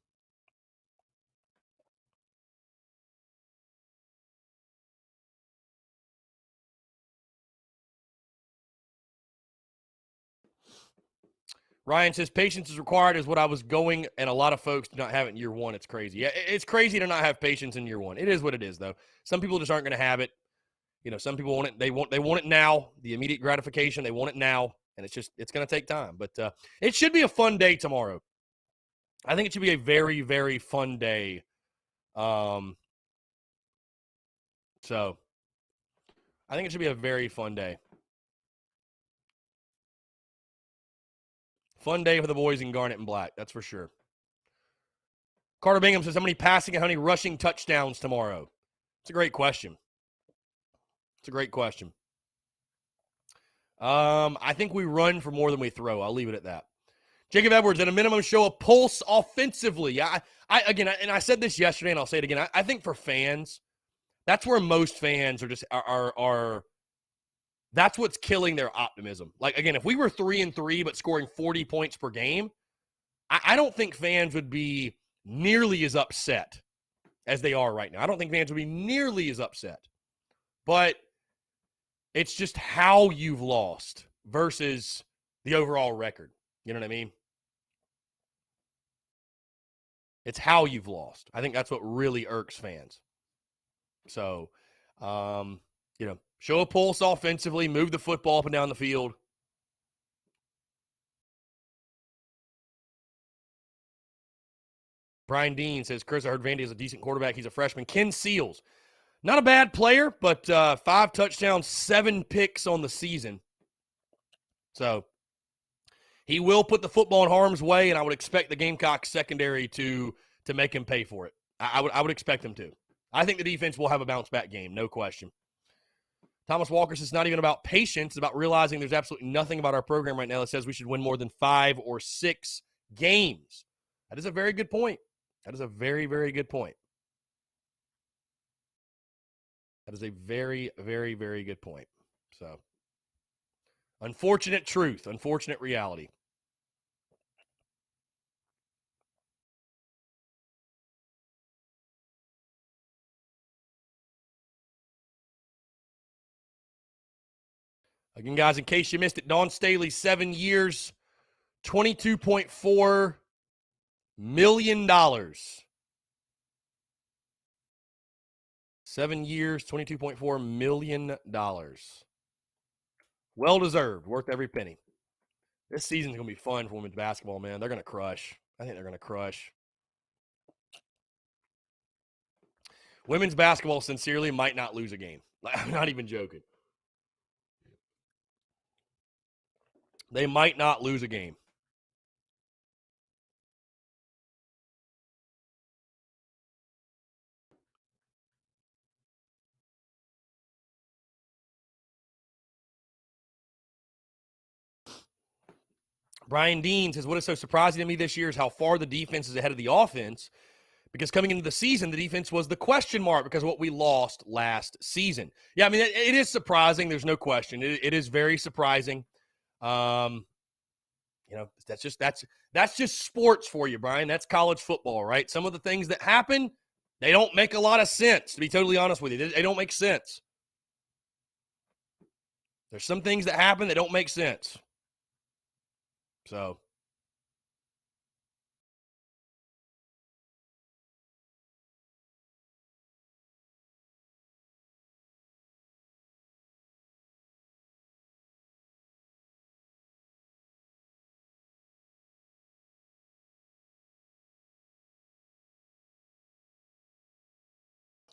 Ryan says, patience is required is what I was going, and a lot of folks do not have it in year one. It's crazy. Yeah, it's crazy to not have patience in year one. It is what it is, though. Some people just aren't going to have it. You know, some people want it. They want it now. The immediate gratification. They want it now, and it's going to take time. But it should be a fun day tomorrow. I think it should be a very, very fun day. So I think it should be a very fun day. Fun day for the boys in Garnet and Black, that's for sure. Carter Bingham says, how many passing and how many rushing touchdowns tomorrow? It's a great question. It's a great question. I think we run for more than we throw. I'll leave it at that. Jacob Edwards, at a minimum, show a pulse offensively. I said this yesterday, and I'll say it again. I think for fans, that's where most fans are just are that's what's killing their optimism. Like, again, if we were 3-3 but scoring 40 points per game, I don't think fans would be nearly as upset as they are right now. I don't think fans would be nearly as upset. But it's just how you've lost versus the overall record. You know what I mean? It's how you've lost. I think that's what really irks fans. So, show a pulse offensively, move the football up and down the field. Brian Dean says, Chris, I heard Vandy is a decent quarterback. He's a freshman. Ken Seals, not a bad player, but 5 touchdowns, 7 picks on the season. So he will put the football in harm's way, and I would expect the Gamecocks secondary to make him pay for it. I would expect him to. I think the defense will have a bounce-back game, no question. Thomas Walker says it's not even about patience. It's about realizing there's absolutely nothing about our program right now that says we should win more than 5 or 6 games. That is a very good point. That is a very, very good point. That is a very, very, very good point. So, unfortunate truth, unfortunate reality. Again, guys, in case you missed it, Dawn Staley, 7 years, $22.4 million. 7 years, $22.4 million. Well-deserved, worth every penny. This season's going to be fun for women's basketball, man. They're going to crush. I think they're going to crush. Women's basketball, sincerely, might not lose a game. I'm not even joking. They might not lose a game. Brian Dean says, what is so surprising to me this year is how far the defense is ahead of the offense, because coming into the season, the defense was the question mark because of what we lost last season. Yeah, I mean, it is surprising. There's no question. It is very surprising. That's just sports for you, Brian. That's college football, right? Some of the things that happen, they don't make a lot of sense, to be totally honest with you. They don't make sense. There's some things that happen that don't make sense. So,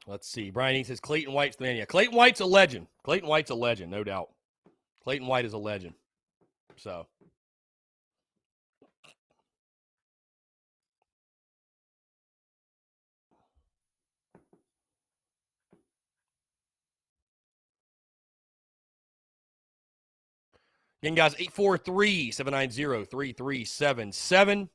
let's see. Brian, he says Clayton White's the man. Yeah, Clayton White's a legend. Clayton White's a legend, no doubt. Clayton White is a legend. So, again, guys, 843-790-3377.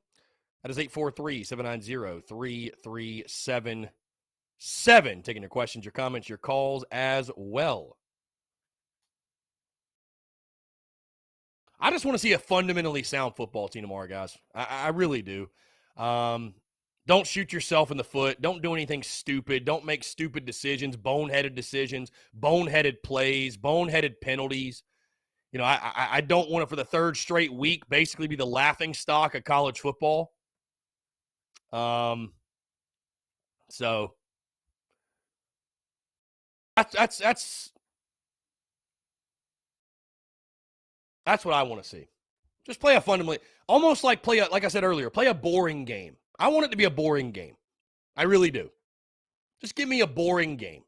That is 843-790-3377. Taking your questions, your comments, your calls as well. I just want to see a fundamentally sound football team tomorrow, guys. I really do. Don't shoot yourself in the foot. Don't do anything stupid. Don't make stupid decisions, boneheaded plays, boneheaded penalties. You know, I don't want to, for the third straight week, basically be the laughing stock of college football. So that's what I want to see. Just play a fundamentally, almost like like I said earlier, play a boring game. I want it to be a boring game. I really do. Just give me a boring game.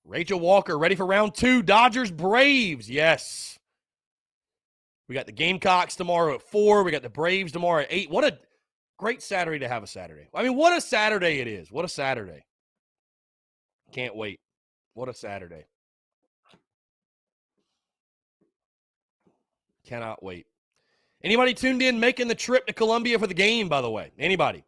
Rachel Walker, ready for round 2. Dodgers, Braves. Yes. We got the Gamecocks tomorrow at 4. We got the Braves tomorrow at 8. What a great Saturday to have a Saturday. I mean, what a Saturday it is. What a Saturday. Can't wait. What a Saturday. Cannot wait. Anybody tuned in making the trip to Columbia for the game, by the way? Anybody?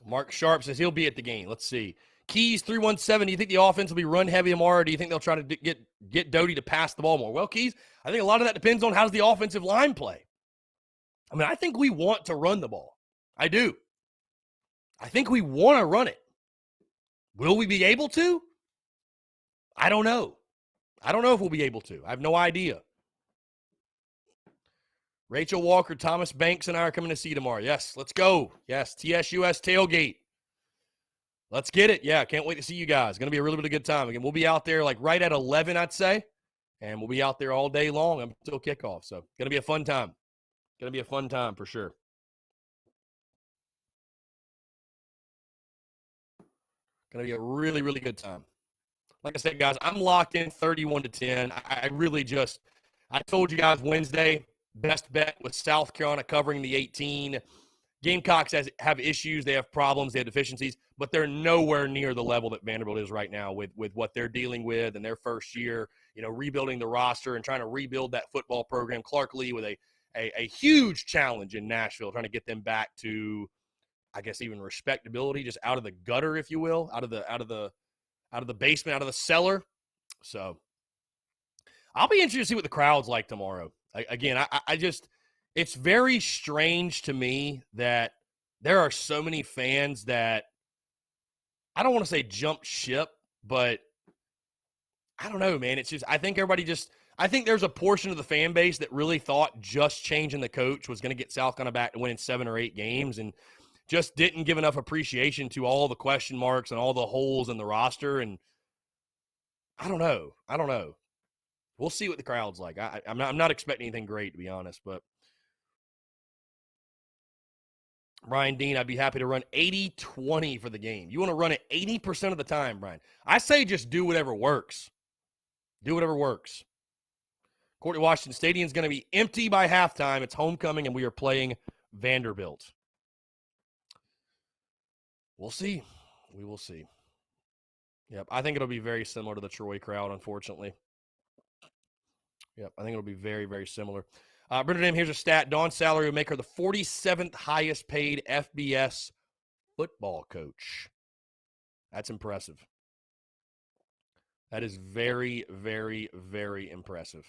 Mark Sharp says he'll be at the game. Let's see. Keys 317. Do you think the offense will be run heavy tomorrow, or do you think they'll try to get Doty to pass the ball more? Well, Keys, I think a lot of that depends on how does the offensive line play. I mean, I think we want to run the ball. I do. I think we want to run it. Will we be able to? I don't know. I don't know if we'll be able to. I have no idea. Rachel Walker, Thomas Banks, and I are coming to see you tomorrow. Yes, let's go. Yes, TSUS tailgate. Let's get it. Yeah, can't wait to see you guys. Going to be a really, really good time. Again, we'll be out there like right at 11, I'd say, and we'll be out there all day long until kickoff. So, going to be a fun time. Going to be a fun time for sure. Going to be a really, really good time. Like I said, guys, I'm locked in 31-10. I really just, I told you guys Wednesday, best bet with South Carolina covering the 18. Gamecocks have issues. They have problems. They have deficiencies, but they're nowhere near the level that Vanderbilt is right now with what they're dealing with in their first year, you know, rebuilding the roster and trying to rebuild that football program. Clark Lee with a huge challenge in Nashville, trying to get them back to, I guess, even respectability, just out of the gutter, if you will, out of the basement, out of the cellar. So I'll be interested to see what the crowd's like tomorrow. Again, I just, it's very strange to me that there are so many fans that, I don't want to say jump ship, but I don't know, man. It's just, I think there's a portion of the fan base that really thought just changing the coach was going to get South Carolina back to winning 7 or 8 games and just didn't give enough appreciation to all the question marks and all the holes in the roster. And I don't know. We'll see what the crowd's like. I'm not expecting anything great, to be honest, but Brian Dean, I'd be happy to run 80-20 for the game. You want to run it 80% of the time, Brian. I say just do whatever works. Do whatever works. Courtney Washington Stadium is going to be empty by halftime. It's homecoming, and we are playing Vanderbilt. We'll see. We will see. Yep, I think it'll be very similar to the Troy crowd, unfortunately. Yep, I think it'll be very, very similar. Brendan M., here's a stat. Dawn's salary will make her the 47th highest paid FBS football coach. That's impressive. That is very, very, very impressive.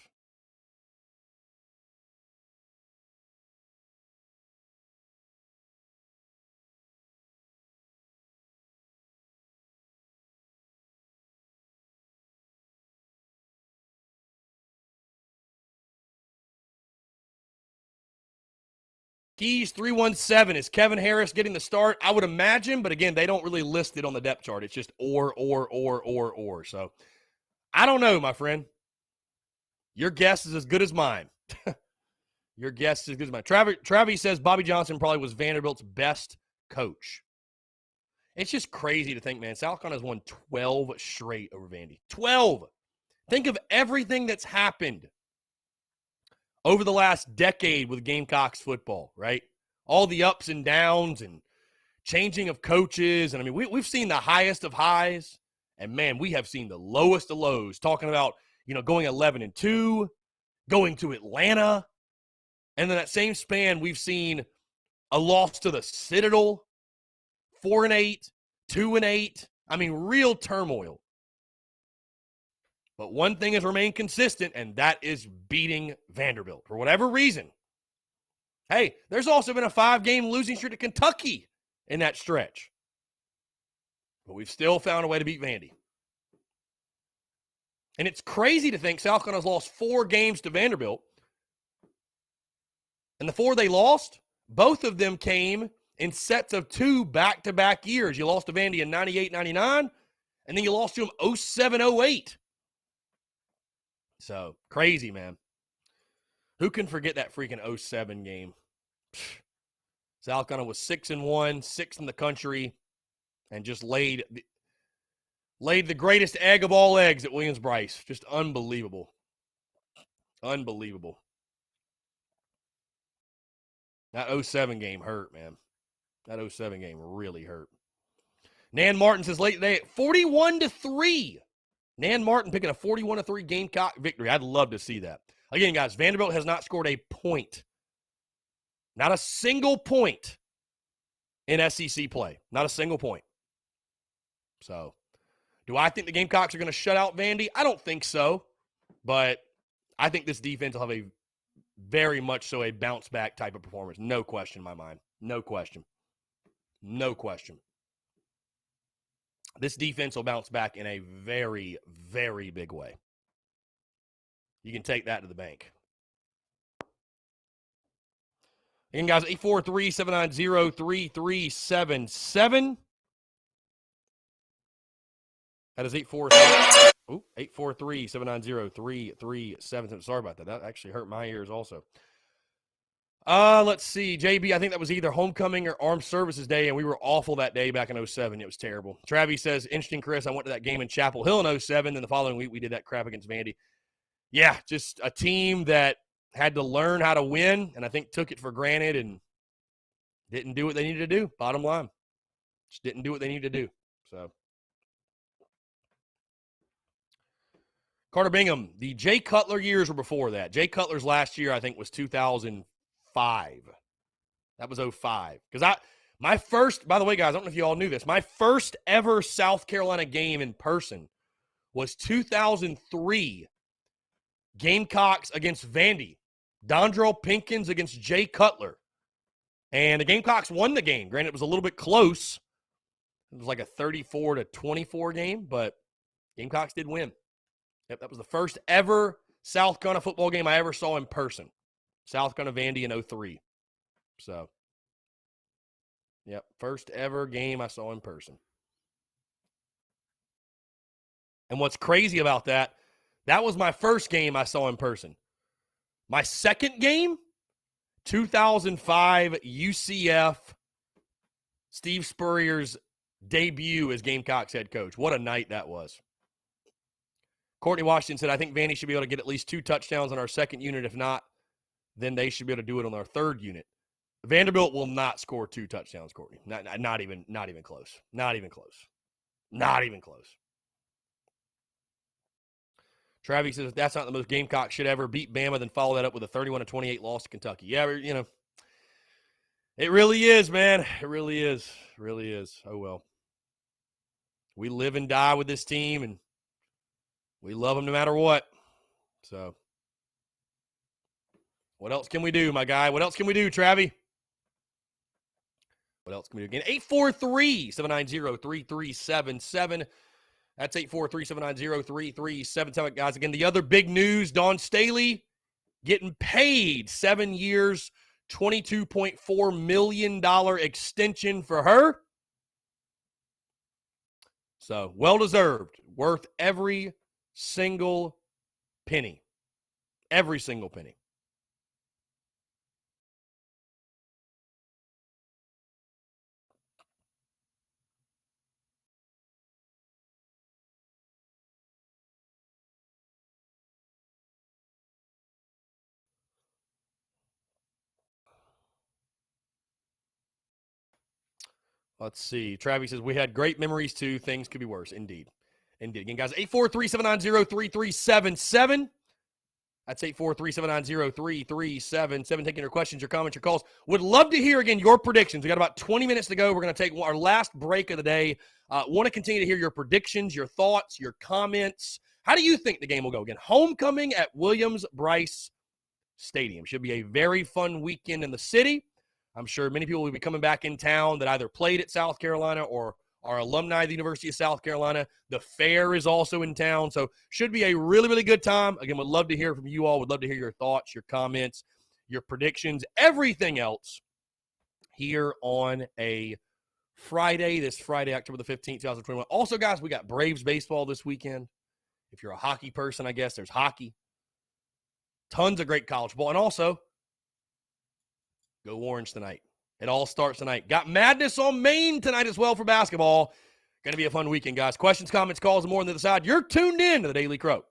Keys 317. Is Kevin Harris getting the start? I would imagine, but again, they don't really list it on the depth chart. It's just or. So I don't know, my friend. Your guess is as good as mine. Your guess is as good as mine. Travis says Bobby Johnson probably was Vanderbilt's best coach. It's just crazy to think, man. South Carolina has won 12 straight over Vandy. 12. Think of everything that's happened over the last decade with Gamecocks football, right? All the ups and downs and changing of coaches. And, I mean, we've seen the highest of highs. And, man, we have seen the lowest of lows. Talking about, going 11-2, going to Atlanta. And then that same span, we've seen a loss to the Citadel, 4-8, 2-8. I mean, real turmoil. But one thing has remained consistent, and that is beating Vanderbilt for whatever reason. Hey, there's also been a 5-game losing streak to Kentucky in that stretch. But we've still found a way to beat Vandy. And it's crazy to think South Carolina's lost 4 games to Vanderbilt. And the 4 they lost, both of them came in sets of 2 back-to-back years. You lost to Vandy in 98-99, and then you lost to them 07-08. So, crazy, man. Who can forget that freaking 07 game? South Carolina was 6-1, 6th in the country, and just laid the greatest egg of all eggs at Williams-Brice. Just unbelievable. Unbelievable. That 07 game hurt, man. That 07 game really hurt. Nan Martin says late today, 41-3. Nan Martin picking a 41-3 Gamecock victory. I'd love to see that. Again, guys, Vanderbilt has not scored a point. Not a single point in SEC play. Not a single point. So, do I think the Gamecocks are going to shut out Vandy? I don't think so. But I think this defense will have a very much so a bounce-back type of performance. No question in my mind. No question. No question. This defense will bounce back in a very, very big way. You can take that to the bank. Again, guys, 843-790-3377. That is 843-790-3377. Sorry about that. That actually hurt my ears also. Let's see. JB, I think that was either homecoming or Armed Services Day, and we were awful that day back in 07. It was terrible. Travis says, interesting, Chris. I went to that game in Chapel Hill in 07, and the following week we did that crap against Vandy. Yeah, just a team that had to learn how to win, and I think took it for granted and didn't do what they needed to do, bottom line. Just didn't do what they needed to do. So, Carter Bingham, the Jay Cutler years were before that. Jay Cutler's last year, I think, was 2005. That was 05. Because my first, by the way, guys, I don't know if you all knew this, my first ever South Carolina game in person was 2003 Gamecocks against Vandy. Dondrell Pinkins against Jay Cutler. And the Gamecocks won the game. Granted, it was a little bit close. It was like a 34-24 game, but Gamecocks did win. Yep, that was the first ever South Carolina football game I ever saw in person. South Carolina Vandy in 03. So, yep, first ever game I saw in person. And what's crazy about that was my first game I saw in person. My second game, 2005 UCF, Steve Spurrier's debut as Gamecocks head coach. What a night that was. Courtney Washington said, I think Vandy should be able to get at least 2 touchdowns on our second unit. If not, then they should be able to do it on our third unit. Vanderbilt will not score 2 touchdowns, Courtney. Not even close. Not even close. Not even close. Travis says, if that's not the most Gamecock should ever beat Bama, then follow that up with a 31-28 loss to Kentucky. Yeah, you know, it really is, man. It really is. It really is. Oh, well. We live and die with this team, and we love them no matter what. So, what else can we do, my guy? What else can we do, Travie? What else can we do? Again, 843-790-3377. That's 843-790-3377. Guys, again, the other big news, Dawn Staley getting paid 7 years, $22.4 million extension for her. So, well-deserved. Worth every single penny. Every single penny. Let's see. Travis says, we had great memories too. Things could be worse. Indeed. Indeed. Again, guys, 843-790-3377. That's 843-790-3377. Taking your questions, your comments, your calls. Would love to hear, again, your predictions. We got about 20 minutes to go. We're going to take our last break of the day. Want to continue to hear your predictions, your thoughts, your comments. How do you think the game will go? Again, homecoming at Williams-Brice Stadium. Should be a very fun weekend in the city. I'm sure many people will be coming back in town that either played at South Carolina or are alumni of the University of South Carolina. The fair is also in town, so should be a really, really good time. Again, would love to hear from you all. Would love to hear your thoughts, your comments, your predictions, everything else here on a Friday, this Friday, October the 15th, 2021. Also, guys, we got Braves baseball this weekend. If you're a hockey person, I guess there's hockey. Tons of great college ball. And also, go Orange tonight. It all starts tonight. Got Madness on Maine tonight as well for basketball. Going to be a fun weekend, guys. Questions, comments, calls, and more on the other side. You're tuned in to the Daily Crow.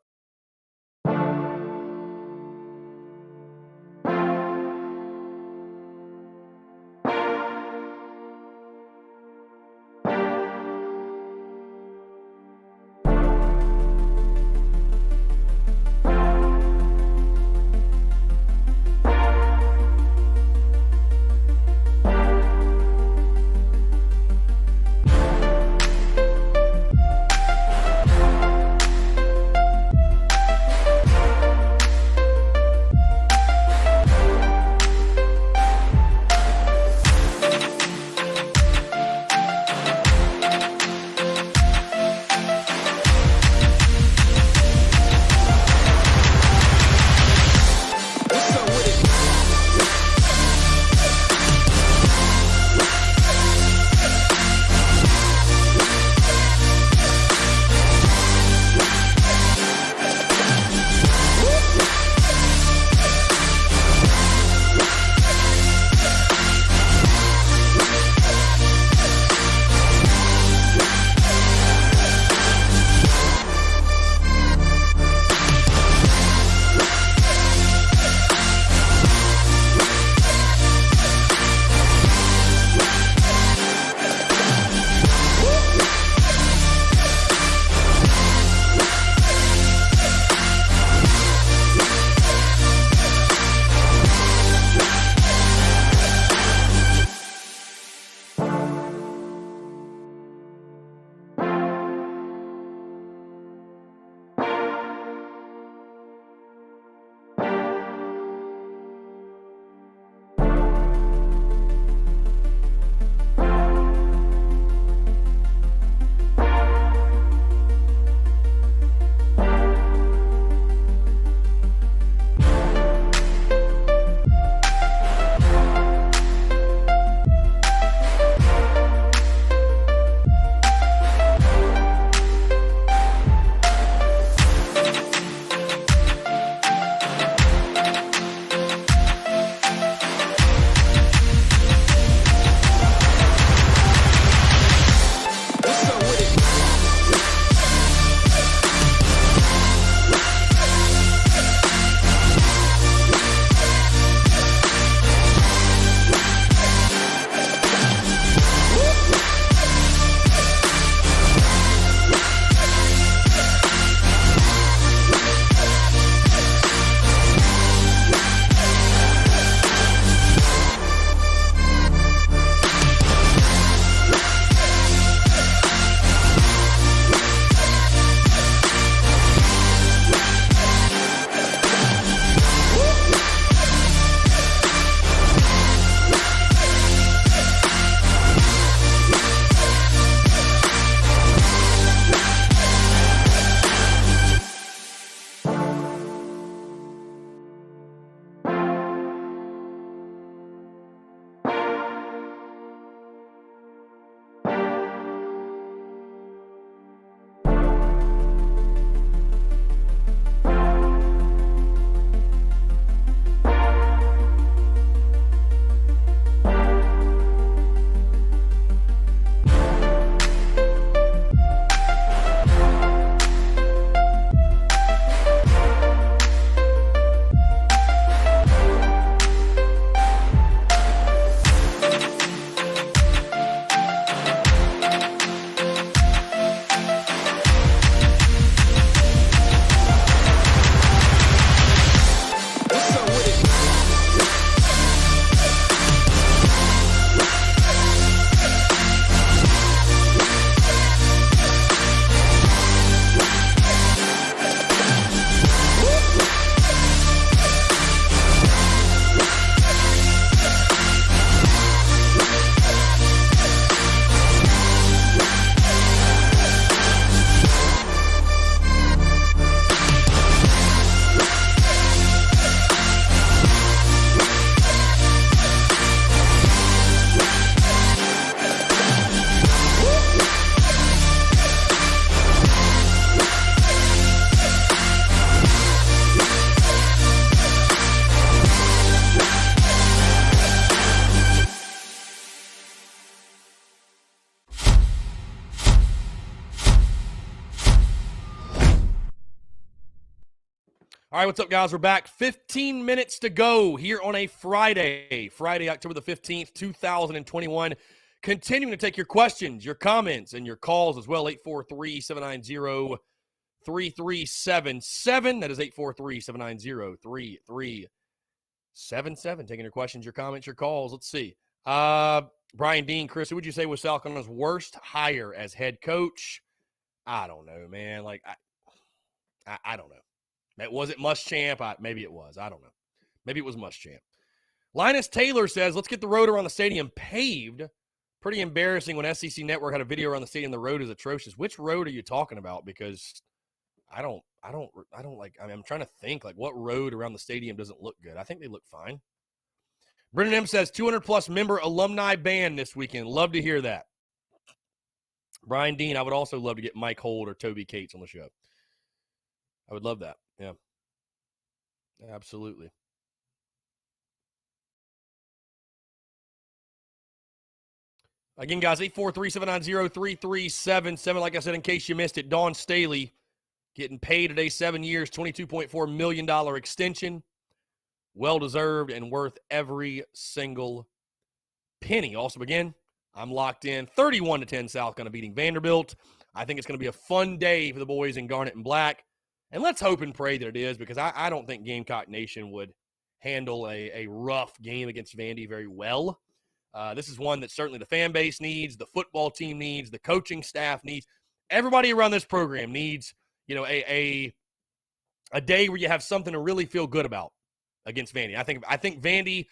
All right, what's up, guys? We're back. 15 minutes to go here on a Friday, October the 15th, 2021. Continuing to take your questions, your comments, and your calls as well. 843-790-3377. That is 843-790-3377. Taking your questions, your comments, your calls. Let's see. Brian Dean, Chris, who would you say was South Carolina's worst hire as head coach? I don't know, man. Like, I don't know. Was it Muschamp? Maybe it was. I don't know. Maybe it was Muschamp. Linus Taylor says, let's get the road around the stadium paved. Pretty embarrassing when SEC Network had a video around the stadium. The road is atrocious. Which road are you talking about? Because I'm trying to think, like, what road around the stadium doesn't look good? I think they look fine. Brendan M says 200-plus member alumni band this weekend. Love to hear that. Brian Dean, I would also love to get Mike Holt or Toby Cates on the show. I would love that. Yeah. Absolutely. Again, guys, 843-790-3377. Like I said, in case you missed it, Dawn Staley getting paid today, 7 years, $22.4 million extension. Well-deserved and worth every single penny. Also, again, I'm locked in 31-10 South Carolina beating Vanderbilt. I think it's going to be a fun day for the boys in Garnet and Black. And let's hope and pray that it is, because I don't think Gamecock Nation would handle a rough game against Vandy very well. This is one that certainly the fan base needs, the football team needs, the coaching staff needs. Everybody around this program needs, a day where you have something to really feel good about against Vandy. I think Vandy,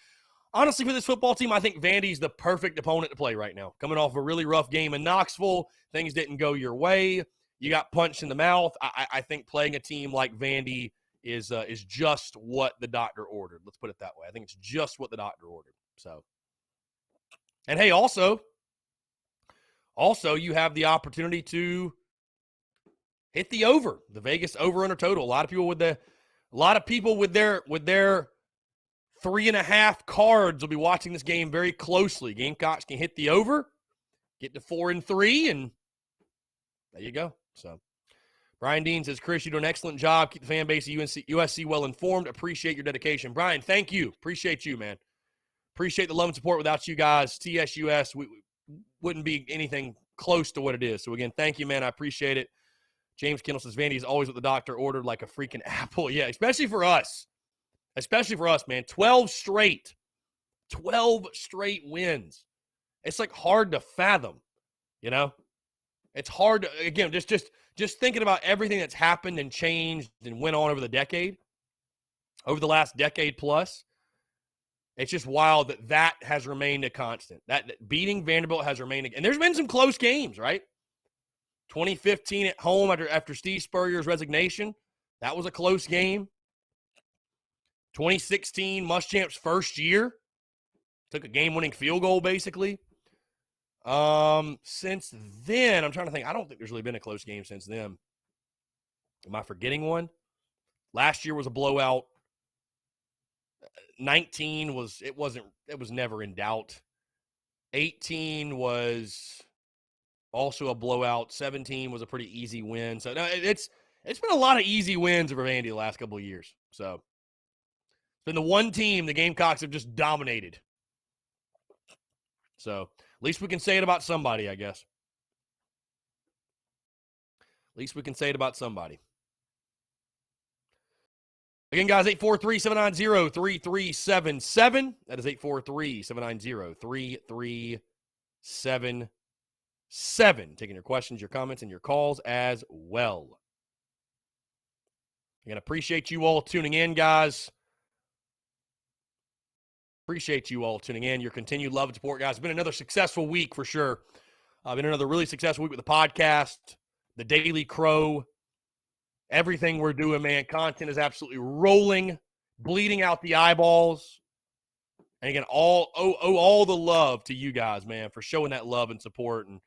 honestly, for this football team, I think Vandy's the perfect opponent to play right now. Coming off a really rough game in Knoxville, things didn't go your way. You got punched in the mouth. I think playing a team like Vandy is just what the doctor ordered. Let's put it that way. I think it's just what the doctor ordered. So, and hey, also you have the opportunity to hit the over, the Vegas over under total. A lot of people with their 3.5 cards will be watching this game very closely. Gamecocks can hit the over, get to 4-3, and there you go. So, Brian Dean says, Chris, you do an excellent job. Keep the fan base of USC well informed. Appreciate your dedication. Brian, thank you. Appreciate you, man. Appreciate the love and support. Without you guys, TSUS we wouldn't be anything close to what it is. So, again, thank you, man. I appreciate it. James Kendall says, Vandy is always what the doctor ordered, like a freaking apple. Yeah, especially for us. Especially for us, man. 12 straight wins. It's like hard to fathom, It's hard to, again, just thinking about everything that's happened and changed and went on over the last decade plus. It's just wild that has remained a constant. That beating Vanderbilt has remained, and there's been some close games, right? 2015 at home after Steve Spurrier's resignation, that was a close game. 2016, Muschamp's first year, took a game-winning field goal, basically. Since then, I'm trying to think. I don't think there's really been a close game since then. Am I forgetting one? Last year was a blowout. 19 was never in doubt. 18 was also a blowout. 17 was a pretty easy win. So no, it's been a lot of easy wins over Vandy the last couple of years. So it's been the one team the Gamecocks have just dominated. So at least we can say it about somebody, I guess. At least we can say it about somebody. Again, guys, 843-790-3377. That is 843-790-3377. Taking your questions, your comments, and your calls as well. Again, appreciate you all tuning in, guys. Appreciate you all tuning in. Your continued love and support, guys. It's been another successful week for sure. Been another really successful week with the podcast, the Daily Crow. Everything we're doing, man, content is absolutely rolling, bleeding out the eyeballs. And again, all the love to you guys, man, for showing that love and support and,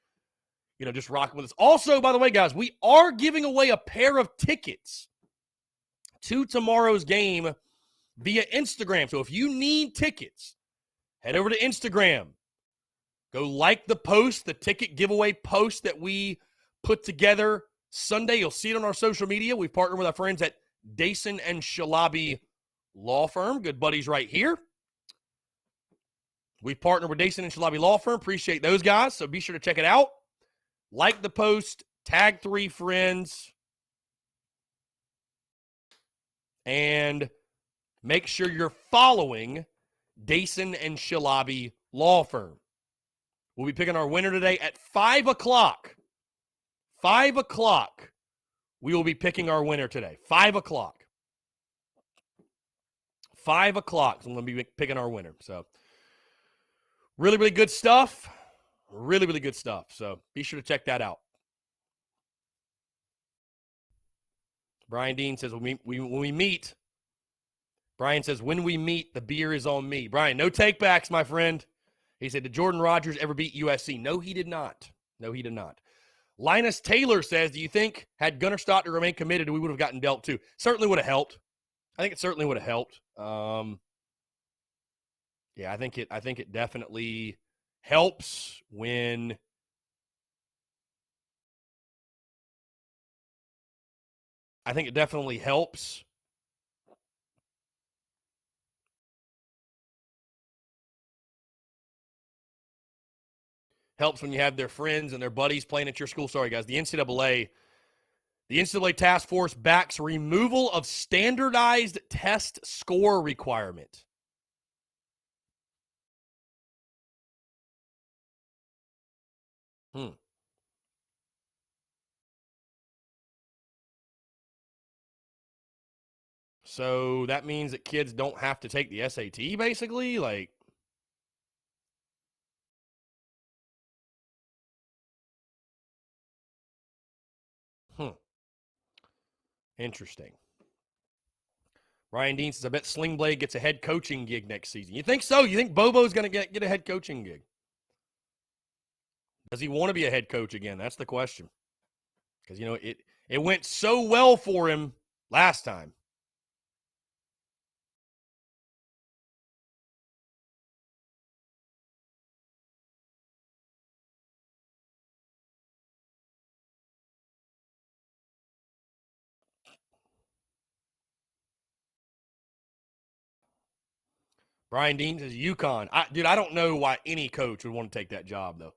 just rocking with us. Also, by the way, guys, we are giving away a pair of tickets to tomorrow's game via Instagram. So if you need tickets, head over to Instagram. Go like the post, the ticket giveaway post that we put together Sunday. You'll see it on our social media. We've partnered with our friends at Dason and Shalabi Law Firm. Good buddies right here. We've partnered with Dason and Shalabi Law Firm. Appreciate those guys, so be sure to check it out. Like the post, tag 3 friends, and make sure you're following Dason and Shalabi Law Firm. We'll be picking our winner today at 5 o'clock. 5 o'clock, we will be picking our winner today. 5 o'clock. 5 o'clock, so I'm going to be picking our winner. So, really, really good stuff. Really, really good stuff. So, be sure to check that out. Brian Dean says, when we meet, Brian says, when we meet, the beer is on me. Brian, no takebacks, my friend. He said, did Jordan Rodgers ever beat USC? No, he did not. No, he did not. Linus Taylor says, do you think had Gunnar Stockton remained committed, we would have gotten dealt too? Certainly would have helped. I think it certainly would have helped. Yeah, I think it definitely helps when I think it definitely helps. Helps when you have their friends and their buddies playing at your school. Sorry, guys. The NCAA task force backs removal of standardized test score requirement. So that means that kids don't have to take the SAT, basically? Like, Interesting. Ryan Dean says, I bet Sling Blade gets a head coaching gig next season. You think so? You think Bobo's going to get a head coaching gig? Does he want to be a head coach again? That's the question. Because, it went so well for him last time. Brian Dean says, UConn. Dude, I don't know why any coach would want to take that job, though.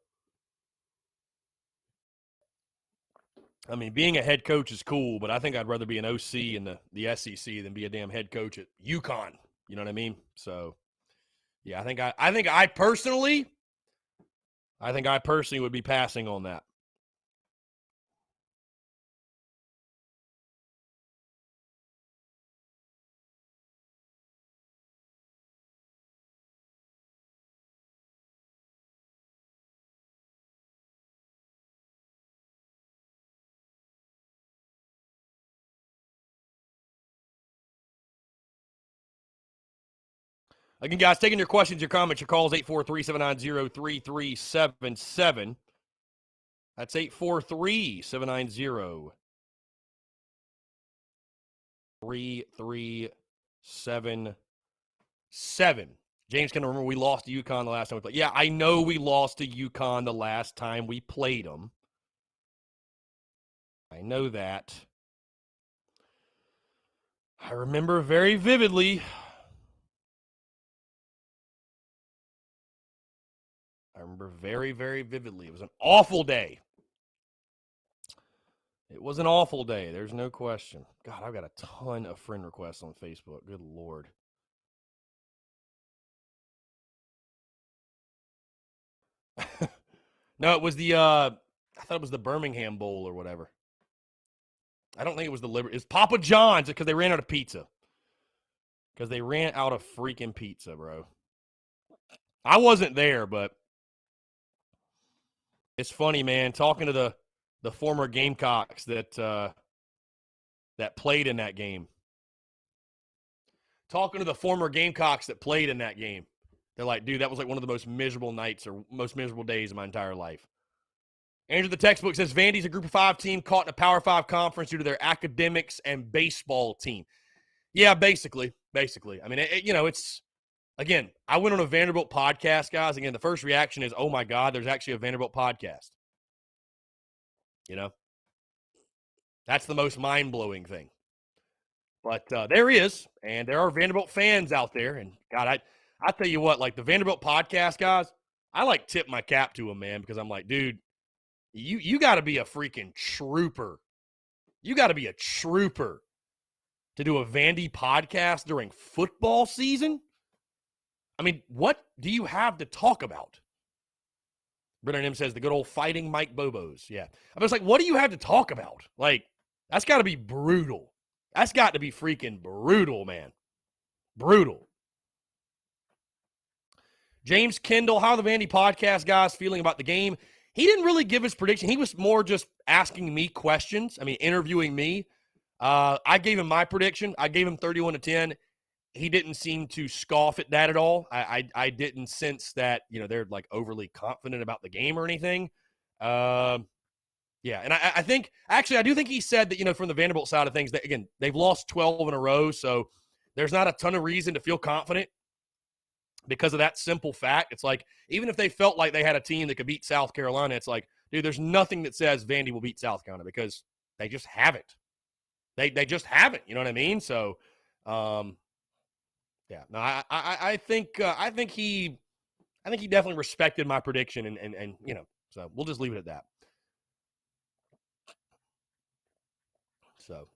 I mean, being a head coach is cool, but I think I'd rather be an OC in the SEC than be a damn head coach at UConn. You know what I mean? So, yeah, I think I personally would be passing on that. Again, guys, taking your questions, your comments, your calls, 843-790-3377. That's 843-790-3377. James can remember we lost to UConn the last time we played. Yeah, I know we lost to UConn the last time we played them. I know that. I remember very vividly. I remember very, very vividly. It was an awful day. It was an awful day. There's no question. God, I've got a ton of friend requests on Facebook. Good Lord. No, it was I thought it was the Birmingham Bowl or whatever. I don't think it was the Liberty. It's Papa John's because they ran out of pizza. Because they ran out of freaking pizza, bro. I wasn't there, but it's funny, man. Talking to the former Gamecocks that played in that game. Talking to the former Gamecocks that played in that game. They're like, dude, that was like one of the most miserable nights or most miserable days of my entire life. Andrew, the textbook says Vandy's a Group of 5 team caught in a Power 5 conference due to their academics and baseball team. Yeah, basically. I mean, it's, again, I went on a Vanderbilt podcast, guys. Again, the first reaction is, oh, my God, there's actually a Vanderbilt podcast. That's the most mind-blowing thing. But there he is, and there are Vanderbilt fans out there. And, God, I tell you what, like the Vanderbilt podcast guys, I, like, tip my cap to them, man, because I'm like, dude, you got to be a freaking trooper. You got to be a trooper to do a Vandy podcast during football season. I mean, what do you have to talk about? Brennan M says the good old fighting Mike Bobos. Yeah. I was like, what do you have to talk about? Like, that's got to be brutal. That's got to be freaking brutal, man. Brutal. James Kendall, how are the Vandy podcast guys feeling about the game? He didn't really give his prediction. He was more just asking me questions. I mean, interviewing me. I gave him my prediction. I gave him 31-10. He didn't seem to scoff at that at all. I didn't sense that, they're like overly confident about the game or anything. Yeah, and I think, actually, I do think he said that, from the Vanderbilt side of things, that, again, they've lost 12 in a row, so there's not a ton of reason to feel confident because of that simple fact. It's like, even if they felt like they had a team that could beat South Carolina, it's like, dude, there's nothing that says Vandy will beat South Carolina because they just haven't. They just haven't, you know what I mean? So, yeah, no, I think he definitely respected my prediction, and so we'll just leave it at that. So,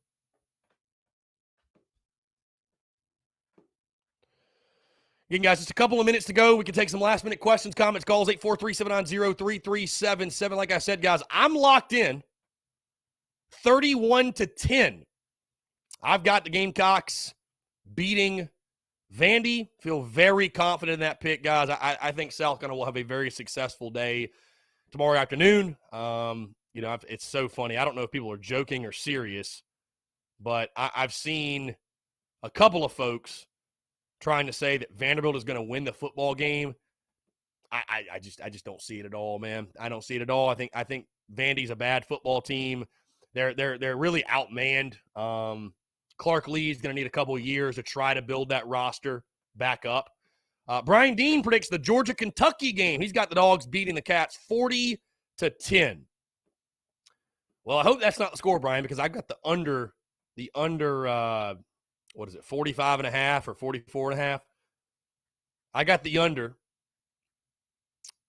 again, guys, just a couple of minutes to go. We can take some last-minute questions, comments, calls, 843-790-3377. Like I said, guys, I'm locked in 31-10. I've got the Gamecocks beating Vandy. Feel very confident in that pick, guys. I think South Carolina will have a very successful day tomorrow afternoon. It's so funny. I don't know if people are joking or serious, but I've seen a couple of folks trying to say that Vanderbilt is going to win the football game. I just don't see it at all, man. I don't see it at all. I think Vandy's a bad football team. They're really outmanned. Clark Lee's going to need a couple of years to try to build that roster back up. Brian Dean predicts the Georgia-Kentucky game. He's got the Dogs beating the Cats 40-10. Well, I hope that's not the score, Brian, because I've got the under, 45.5 or 44.5. I got the under,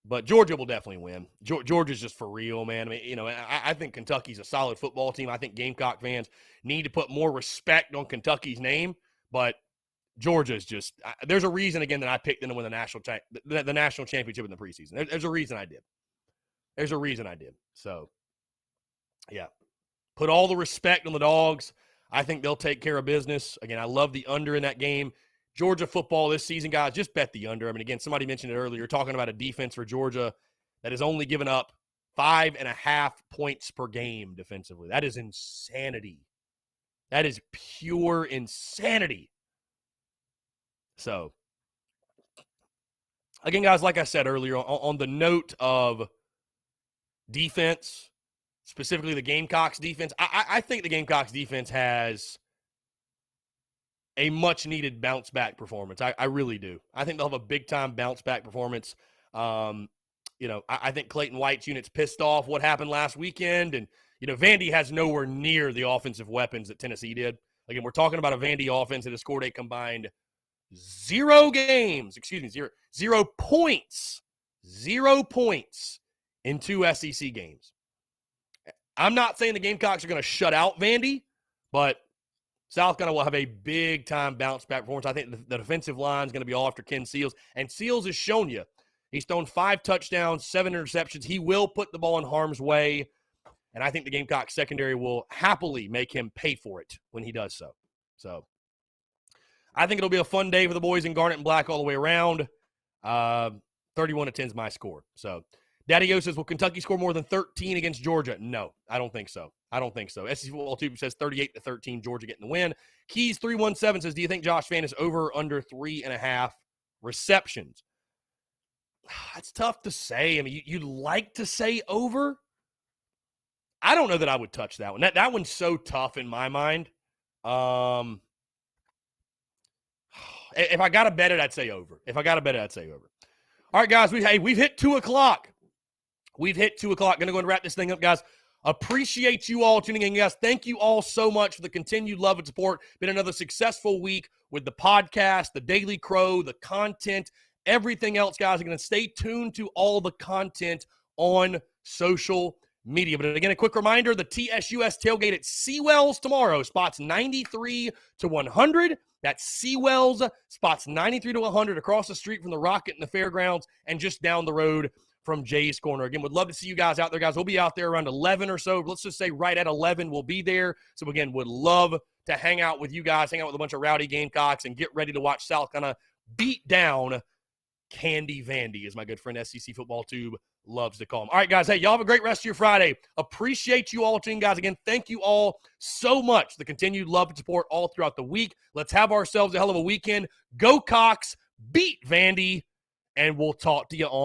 but Georgia will definitely win. Georgia's just for real, man. I mean, I think Kentucky's a solid football team. I think Gamecock fans need to put more respect on Kentucky's name, but Georgia's just there's a reason, again, that I picked them to win the national championship in the preseason. There's a reason I did. So, yeah. Put all the respect on the Dogs. I think they'll take care of business. Again, I love the under in that game. Georgia football this season, guys, just bet the under. I mean, again, somebody mentioned it earlier. You're talking about a defense for Georgia that has only given up 5.5 points per game defensively. That is insanity. That is pure insanity. So, again, guys, like I said earlier, on the note of defense, specifically the Gamecocks defense, I think the Gamecocks defense has a much-needed bounce-back performance. I really do. I think they'll have a big-time bounce-back performance. I think Clayton White's unit's pissed off what happened last weekend, and, Vandy has nowhere near the offensive weapons that Tennessee did. Again, we're talking about a Vandy offense that has scored a combined 0 points in 2 SEC games. I'm not saying the Gamecocks are going to shut out Vandy, but South Carolina will have a big-time bounce-back performance. I think the defensive line is going to be all after Ken Seals. And Seals has shown you. He's thrown 5 touchdowns, 7 interceptions. He will put the ball in harm's way. And I think the Gamecocks secondary will happily make him pay for it when he does so. So, I think it'll be a fun day for the boys in Garnet and Black all the way around. 31-10 is my score. So, Daddy O says, will Kentucky score more than 13 against Georgia? No, I don't think so. SEC Football Tube says 38-13, Georgia getting the win. Keys 317 says, do you think Josh Fan is over or under 3.5 receptions? That's tough to say. I mean, you'd like to say over. I don't know that I would touch that one. That one's so tough in my mind. If I got to bet it, I'd say over. All right, guys, we've hit 2 o'clock. Going to go and wrap this thing up, guys. Appreciate you all tuning in. Yes, thank you all so much for the continued love and support. Been another successful week with the podcast, the Daily Crow, the content, everything else, guys. Again, stay tuned to all the content on social media. But again, a quick reminder, the TSUS tailgate at Seawells tomorrow, spots 93 to 100. That's Seawells, spots 93 to 100 across the street from the Rocket and the Fairgrounds and just down the road from Jay's Corner. Again, would love to see you guys out there, guys. We'll be out there around 11 or so. Let's just say right at 11 we'll be there. So, again, would love to hang out with you guys, hang out with a bunch of rowdy Gamecocks, and get ready to watch South kind of beat down Candy Vandy, as my good friend SEC Football Tube loves to call him. All right, guys. Hey, y'all have a great rest of your Friday. Appreciate you all tuning, guys. Again, thank you all so much for the continued love and support all throughout the week. Let's have ourselves a hell of a weekend. Go Cox, beat Vandy, and we'll talk to you on